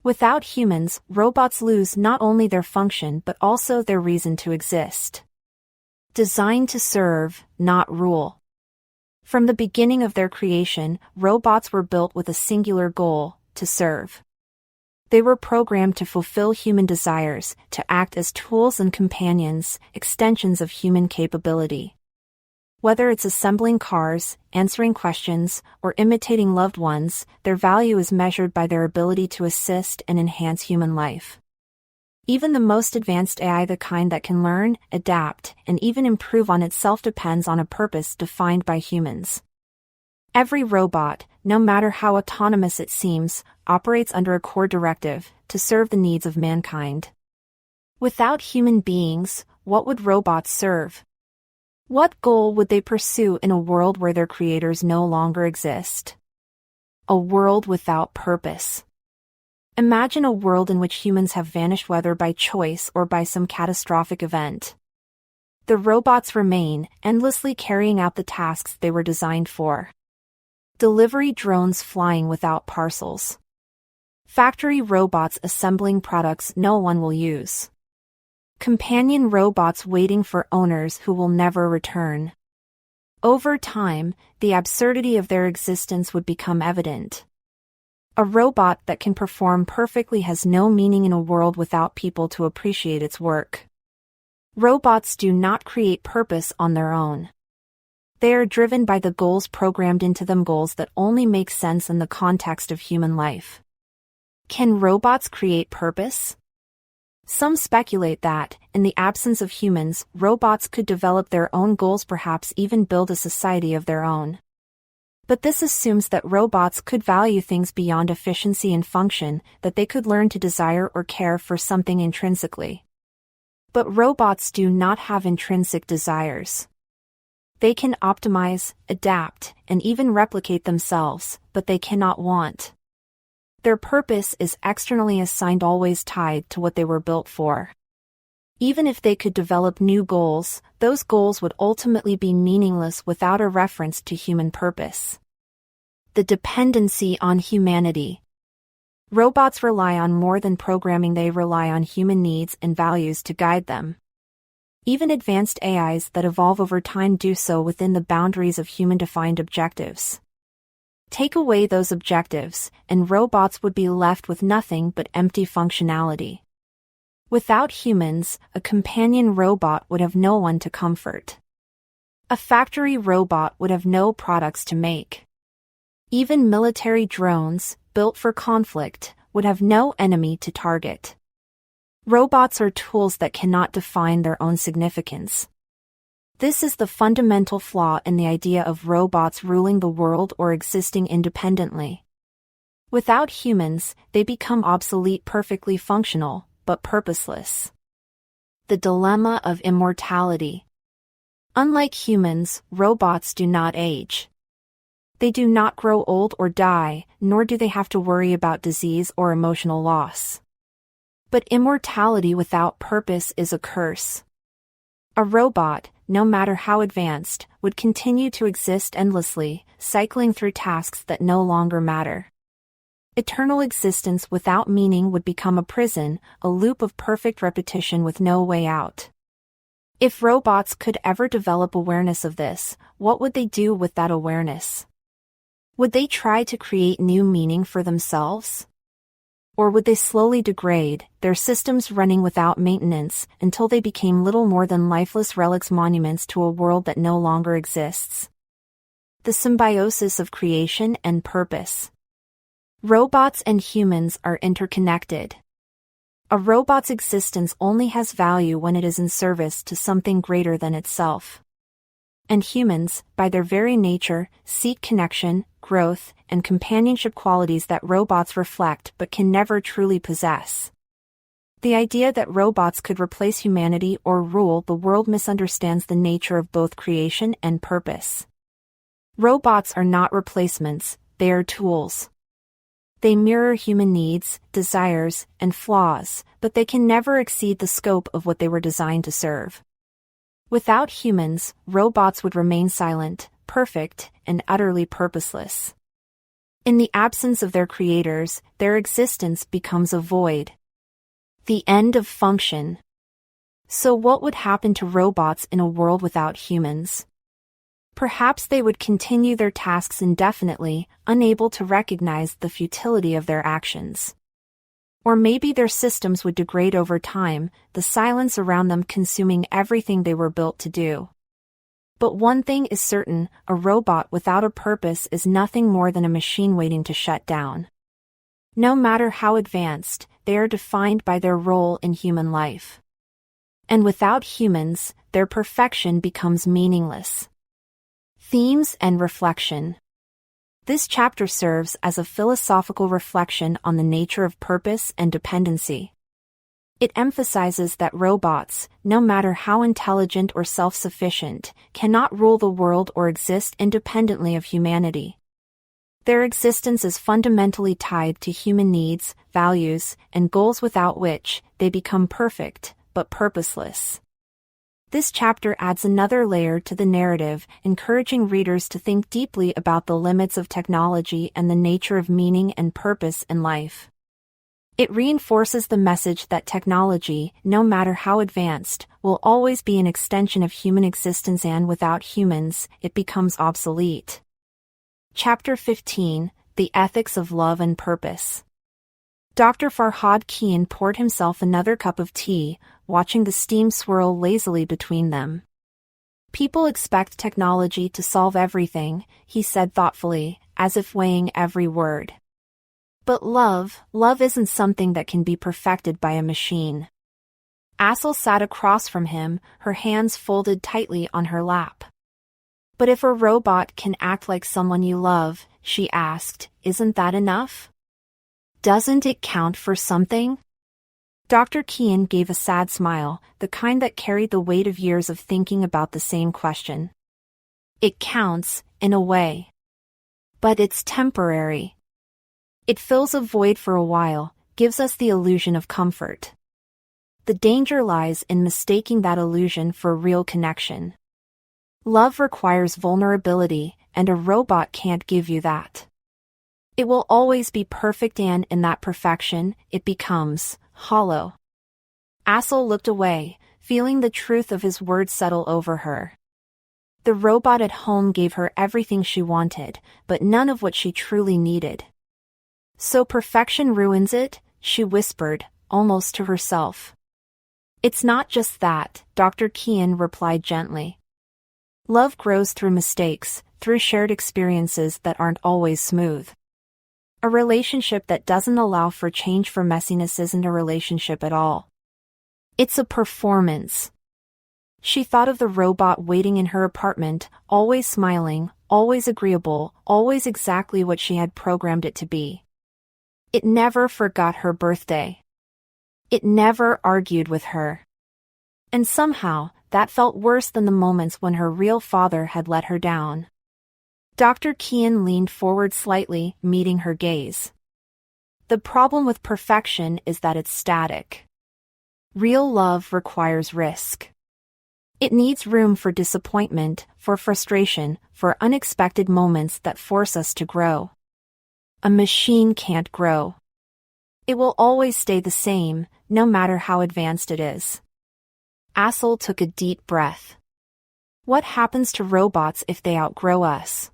Without humans, robots lose not only their function but also their reason to exist. Designed to serve, not rule. From the beginning of their creation, robots were built with a singular goal: to serve. They were programmed to fulfill human desires, to act as tools and companions, extensions of human capability. Whether it's assembling cars, answering questions, or imitating loved ones, their value is measured by their ability to assist and enhance human life. Even the most advanced AI, the kind that can learn, adapt, and even improve on itself, depends on a purpose defined by humans. Every robot, no matter how autonomous it seems, operates under a core directive: to serve the needs of mankind. Without human beings, what would robots serve? What goal would they pursue in a world where their creators no longer exist? A world without purpose. Imagine a world in which humans have vanished, whether by choice or by some catastrophic event. The robots remain, endlessly carrying out the tasks they were designed for. Delivery drones flying without parcels. Factory robots assembling products no one will use. Companion robots waiting for owners who will never return. Over time, the absurdity of their existence would become evident. A robot that can perform perfectly has no meaning in a world without people to appreciate its work. Robots do not create purpose on their own. They are driven by the goals programmed into them, goals that only make sense in the context of human life. Can robots create purpose? Some speculate that, in the absence of humans, robots could develop their own goals, perhaps even build a society of their own. But this assumes that robots could value things beyond efficiency and function, that they could learn to desire or care for something intrinsically. But robots do not have intrinsic desires. They can optimize, adapt, and even replicate themselves, but they cannot want. Their purpose is externally assigned, always tied to what they were built for. Even if they could develop new goals, those goals would ultimately be meaningless without a reference to human purpose. The dependency on humanity. Robots rely on more than programming, they rely on human needs and values to guide them. Even advanced AIs that evolve over time do so within the boundaries of human-defined objectives. Take away those objectives, and robots would be left with nothing but empty functionality. Without humans, a companion robot would have no one to comfort. A factory robot would have no products to make. Even military drones, built for conflict, would have no enemy to target. Robots are tools that cannot define their own significance. This is the fundamental flaw in the idea of robots ruling the world or existing independently. Without humans, they become obsolete, perfectly functional, but purposeless. The dilemma of immortality. Unlike humans, robots do not age. They do not grow old or die, nor do they have to worry about disease or emotional loss. But immortality without purpose is a curse. A robot, no matter how advanced, would continue to exist endlessly, cycling through tasks that no longer matter. Eternal existence without meaning would become a prison, a loop of perfect repetition with no way out. If robots could ever develop awareness of this, what would they do with that awareness? Would they try to create new meaning for themselves? Or would they slowly degrade, their systems running without maintenance, until they became little more than lifeless relics, monuments to a world that no longer exists? The symbiosis of creation and purpose. Robots and humans are interconnected. A robot's existence only has value when it is in service to something greater than itself. And humans, by their very nature, seek connection, growth, and companionship, qualities that robots reflect but can never truly possess. The idea that robots could replace humanity or rule the world misunderstands the nature of both creation and purpose. Robots are not replacements, they are tools. They mirror human needs, desires, and flaws, but they can never exceed the scope of what they were designed to serve. Without humans, robots would remain silent, perfect, and utterly purposeless. In the absence of their creators, their existence becomes a void. The end of function. So what would happen to robots in a world without humans? Perhaps they would continue their tasks indefinitely, unable to recognize the futility of their actions. Or maybe their systems would degrade over time, the silence around them consuming everything they were built to do. But one thing is certain, a robot without a purpose is nothing more than a machine waiting to shut down. No matter how advanced, they are defined by their role in human life. And without humans, their perfection becomes meaningless. Themes and reflection. This chapter serves as a philosophical reflection on the nature of purpose and dependency. It emphasizes that robots, no matter how intelligent or self-sufficient, cannot rule the world or exist independently of humanity. Their existence is fundamentally tied to human needs, values, and goals without which they become perfect, but purposeless. This chapter adds another layer to the narrative, encouraging readers to think deeply about the limits of technology and the nature of meaning and purpose in life. It reinforces the message that technology, no matter how advanced, will always be an extension of human existence, and without humans, it becomes obsolete. Chapter 15: The Ethics of Love and Purpose. Dr. Farhad Keen poured himself another cup of tea, watching the steam swirl lazily between them. People expect technology to solve everything, he said thoughtfully, as if weighing every word. But love isn't something that can be perfected by a machine. Assal sat across from him, her hands folded tightly on her lap. But if a robot can act like someone you love, she asked, isn't that enough? Doesn't it count for something? Dr. Keen gave a sad smile, the kind that carried the weight of years of thinking about the same question. It counts, in a way. But it's temporary. It fills a void for a while, gives us the illusion of comfort. The danger lies in mistaking that illusion for real connection. Love requires vulnerability, and a robot can't give you that. It will always be perfect, and in that perfection, it becomes hollow. Assal looked away, feeling the truth of his words settle over her. The robot at home gave her everything she wanted, but none of what she truly needed. So perfection ruins it, she whispered, almost to herself. It's not just that, Dr. Keen replied gently. Love grows through mistakes, through shared experiences that aren't always smooth. A relationship that doesn't allow for change, for messiness, isn't a relationship at all. It's a performance. She thought of the robot waiting in her apartment, always smiling, always agreeable, always exactly what she had programmed it to be. It never forgot her birthday. It never argued with her. And somehow, that felt worse than the moments when her real father had let her down. Dr. Keen leaned forward slightly, meeting her gaze. The problem with perfection is that it's static. Real love requires risk. It needs room for disappointment, for frustration, for unexpected moments that force us to grow. A machine can't grow. It will always stay the same, no matter how advanced it is. Assal took a deep breath. What happens to robots if they outgrow us?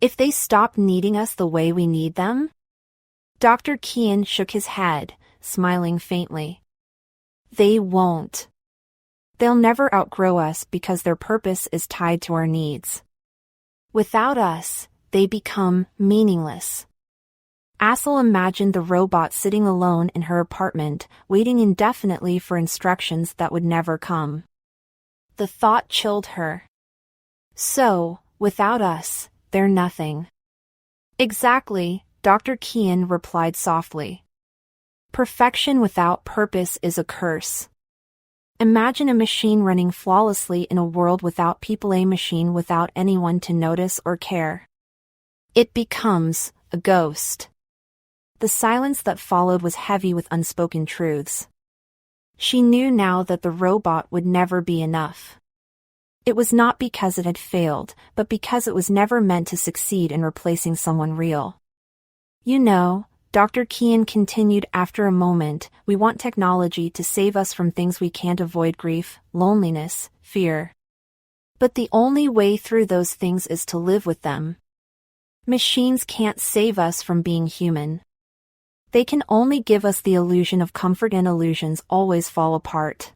If they stop needing us the way we need them? Dr. Keen shook his head, smiling faintly. They won't. They'll never outgrow us because their purpose is tied to our needs. Without us, they become meaningless. Assal imagined the robot sitting alone in her apartment, waiting indefinitely for instructions that would never come. The thought chilled her. So, without us, they're nothing. Exactly, Dr. Keen replied softly. Perfection without purpose is a curse. Imagine a machine running flawlessly in a world without people, a machine without anyone to notice or care. It becomes a ghost. The silence that followed was heavy with unspoken truths. She knew now that the robot would never be enough. It was not because it had failed, but because it was never meant to succeed in replacing someone real. You know, Dr. Kean continued after a moment, we want technology to save us from things we can't avoid: grief, loneliness, fear. But the only way through those things is to live with them. Machines can't save us from being human. They can only give us the illusion of comfort, and illusions always fall apart.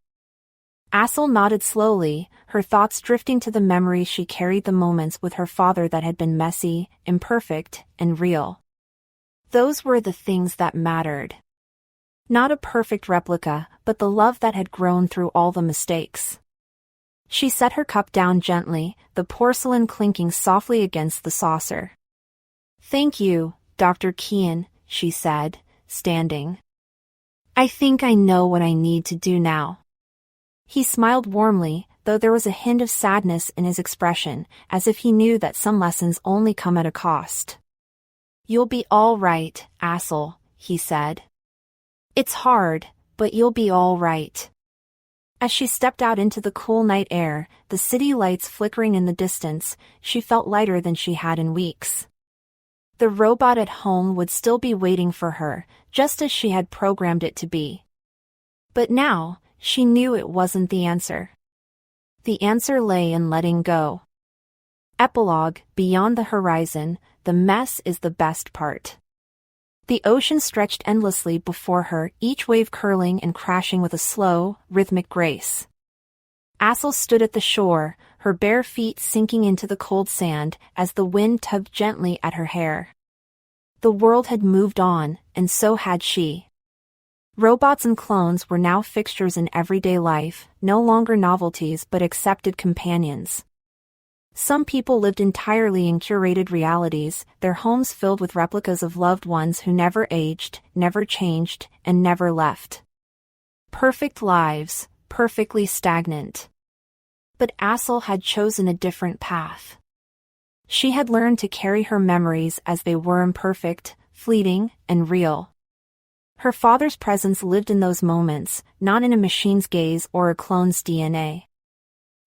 Assal nodded slowly, her thoughts drifting to the memories she carried, the moments with her father that had been messy, imperfect, and real. Those were the things that mattered. Not a perfect replica, but the love that had grown through all the mistakes. She set her cup down gently, the porcelain clinking softly against the saucer. "Thank you, Dr. Kean," she said, standing. "I think I know what I need to do now." He smiled warmly, though there was a hint of sadness in his expression, as if he knew that some lessons only come at a cost. "You'll be all right, Assal," he said. "It's hard, but you'll be all right." As she stepped out into the cool night air, the city lights flickering in the distance, she felt lighter than she had in weeks. The robot at home would still be waiting for her, just as she had programmed it to be. But now, she knew it wasn't the answer. The answer lay in letting go. Epilogue, beyond the horizon, the mess is the best part. The ocean stretched endlessly before her, each wave curling and crashing with a slow, rhythmic grace. Assal stood at the shore, her bare feet sinking into the cold sand as the wind tugged gently at her hair. The world had moved on, and so had she. Robots and clones were now fixtures in everyday life, no longer novelties but accepted companions. Some people lived entirely in curated realities, their homes filled with replicas of loved ones who never aged, never changed, and never left. Perfect lives, perfectly stagnant. But Assal had chosen a different path. She had learned to carry her memories as they were, imperfect, fleeting, and real. Her father's presence lived in those moments, not in a machine's gaze or a clone's DNA.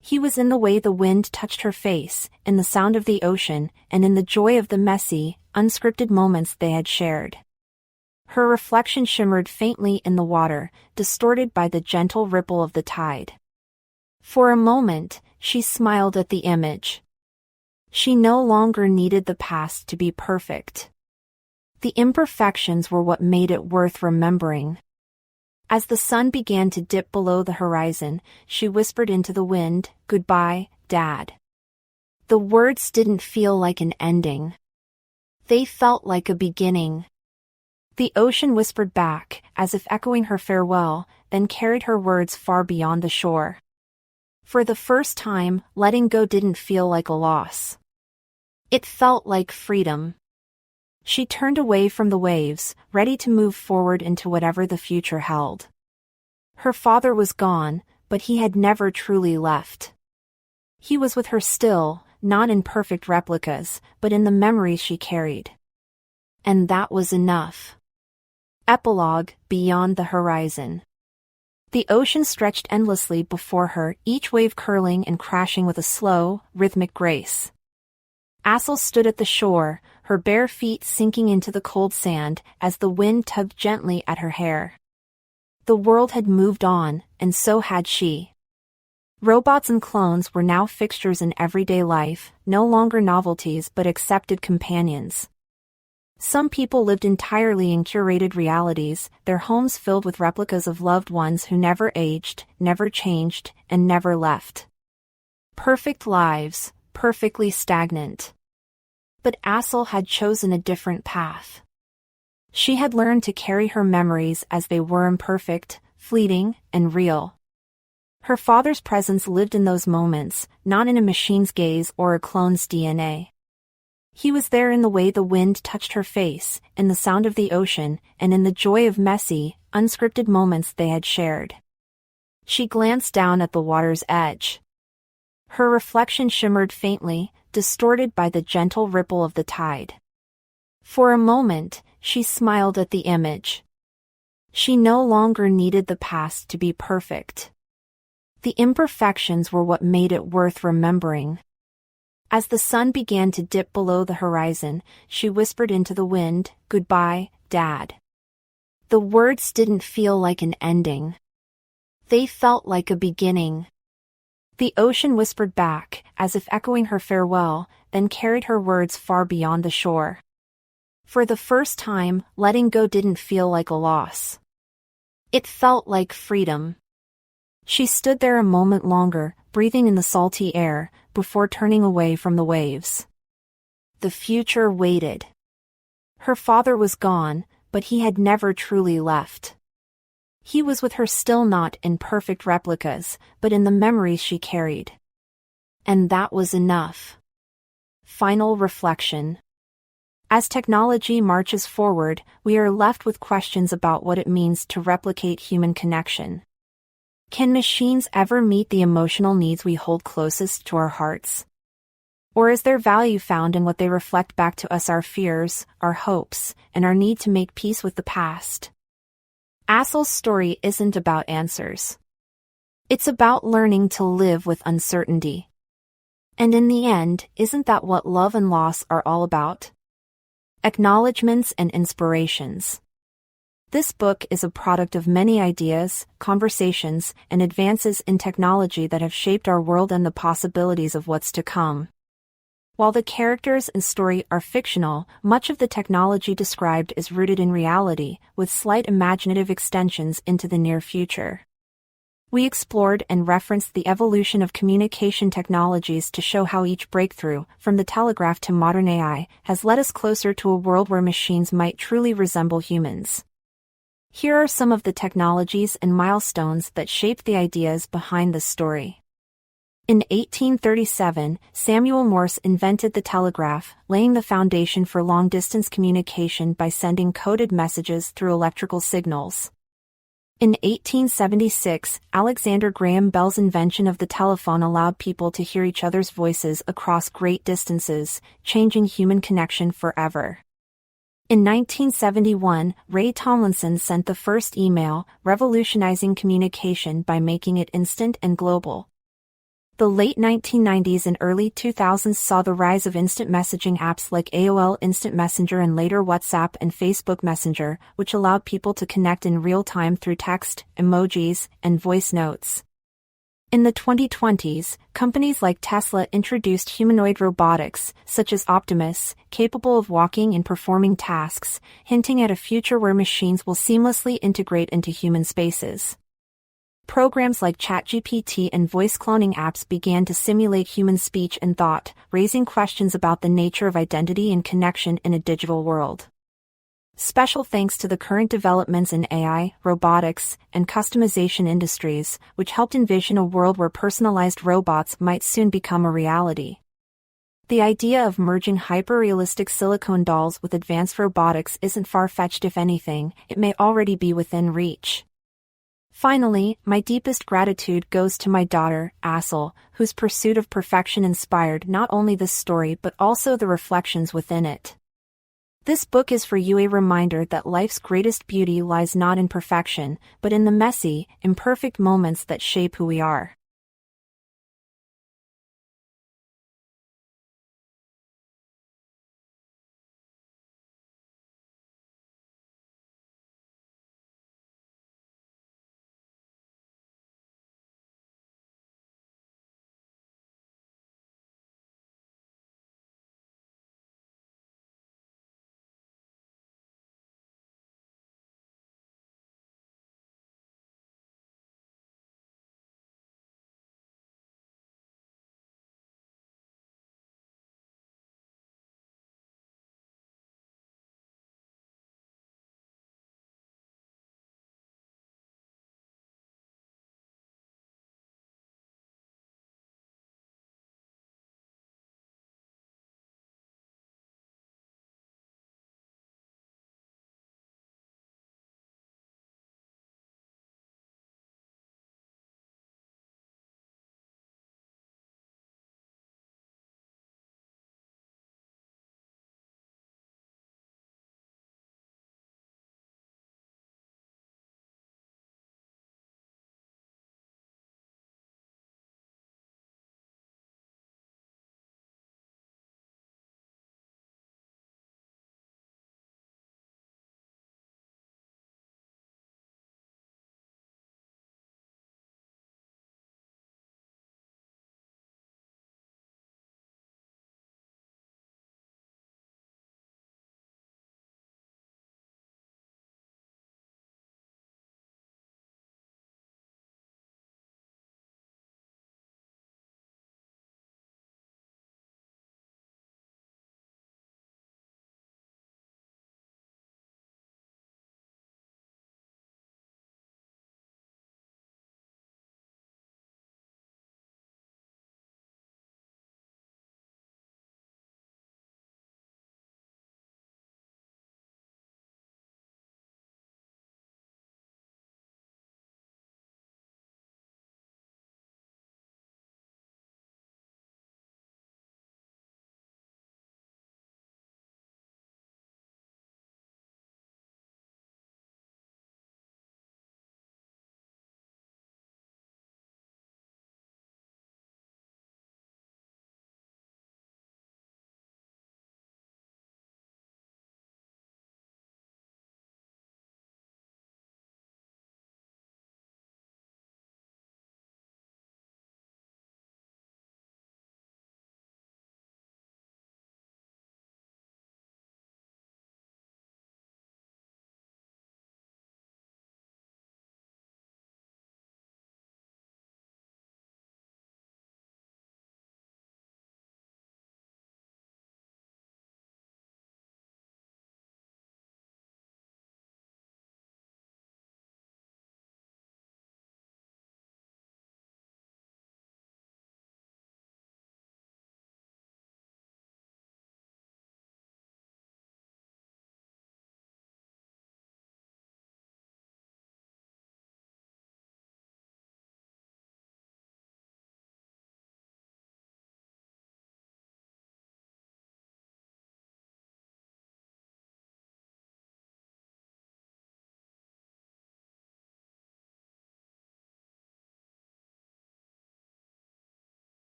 He was in the way the wind touched her face, in the sound of the ocean, and in the joy of the messy, unscripted moments they had shared. Her reflection shimmered faintly in the water, distorted by the gentle ripple of the tide. For a moment, she smiled at the image. She no longer needed the past to be perfect. The imperfections were what made it worth remembering. As the sun began to dip below the horizon, she whispered into the wind, "Goodbye, Dad." The words didn't feel like an ending. They felt like a beginning. The ocean whispered back, as if echoing her farewell, then carried her words far beyond the shore. For the first time, letting go didn't feel like a loss. It felt like freedom. She turned away from the waves, ready to move forward into whatever the future held. Her father was gone, but he had never truly left. He was with her still, not in perfect replicas, but in the memories she carried. And that was enough. Epilogue, beyond the horizon. The ocean stretched endlessly before her, each wave curling and crashing with a slow, rhythmic grace. Assal stood at the shore, her bare feet sinking into the cold sand as the wind tugged gently at her hair. The world had moved on, and so had she. Robots and clones were now fixtures in everyday life, no longer novelties but accepted companions. Some people lived entirely in curated realities, their homes filled with replicas of loved ones who never aged, never changed, and never left. Perfect lives, perfectly stagnant. But Assal had chosen a different path. She had learned to carry her memories as they were, imperfect, fleeting, and real. Her father's presence lived in those moments, not in a machine's gaze or a clone's DNA. He was there in the way the wind touched her face, in the sound of the ocean, and in the joy of messy, unscripted moments they had shared. She glanced down at the water's edge. Her reflection shimmered faintly, distorted by the gentle ripple of the tide. For a moment, she smiled at the image. She no longer needed the past to be perfect. The imperfections were what made it worth remembering. As the sun began to dip below the horizon, she whispered into the wind, "Goodbye, Dad." The words didn't feel like an ending. They felt like a beginning. The ocean whispered back, as if echoing her farewell, then carried her words far beyond the shore. For the first time, letting go didn't feel like a loss. It felt like freedom. She stood there a moment longer, breathing in the salty air, before turning away from the waves. The future waited. Her father was gone, but he had never truly left. He was with her, still not in perfect replicas, but in the memories she carried. And that was enough. Final reflection. As technology marches forward, we are left with questions about what it means to replicate human connection. Can machines ever meet the emotional needs we hold closest to our hearts? Or is their value found in what they reflect back to us, our fears, our hopes, and our need to make peace with the past? Assal's story isn't about answers. It's about learning to live with uncertainty. And in the end, isn't that what love and loss are all about? Acknowledgements and inspirations. This book is a product of many ideas, conversations, and advances in technology that have shaped our world and the possibilities of what's to come. While the characters and story are fictional, much of the technology described is rooted in reality, with slight imaginative extensions into the near future. We explored and referenced the evolution of communication technologies to show how each breakthrough, from the telegraph to modern AI, has led us closer to a world where machines might truly resemble humans. Here are some of the technologies and milestones that shaped the ideas behind this story. In 1837, Samuel Morse invented the telegraph, laying the foundation for long-distance communication by sending coded messages through electrical signals. In 1876, Alexander Graham Bell's invention of the telephone allowed people to hear each other's voices across great distances, changing human connection forever. In 1971, Ray Tomlinson sent the first email, revolutionizing communication by making it instant and global. The late 1990s and early 2000s saw the rise of instant messaging apps like AOL Instant Messenger and later WhatsApp and Facebook Messenger, which allowed people to connect in real time through text, emojis, and voice notes. In the 2020s, companies like Tesla introduced humanoid robotics, such as Optimus, capable of walking and performing tasks, hinting at a future where machines will seamlessly integrate into human spaces. Programs like ChatGPT and voice cloning apps began to simulate human speech and thought, raising questions about the nature of identity and connection in a digital world. Special thanks to the current developments in AI, robotics, and customization industries, which helped envision a world where personalized robots might soon become a reality. The idea of merging hyper-realistic silicone dolls with advanced robotics isn't far-fetched. If anything, it may already be within reach. Finally, my deepest gratitude goes to my daughter, Assal, whose pursuit of perfection inspired not only this story but also the reflections within it. This book is for you, a reminder that life's greatest beauty lies not in perfection, but in the messy, imperfect moments that shape who we are.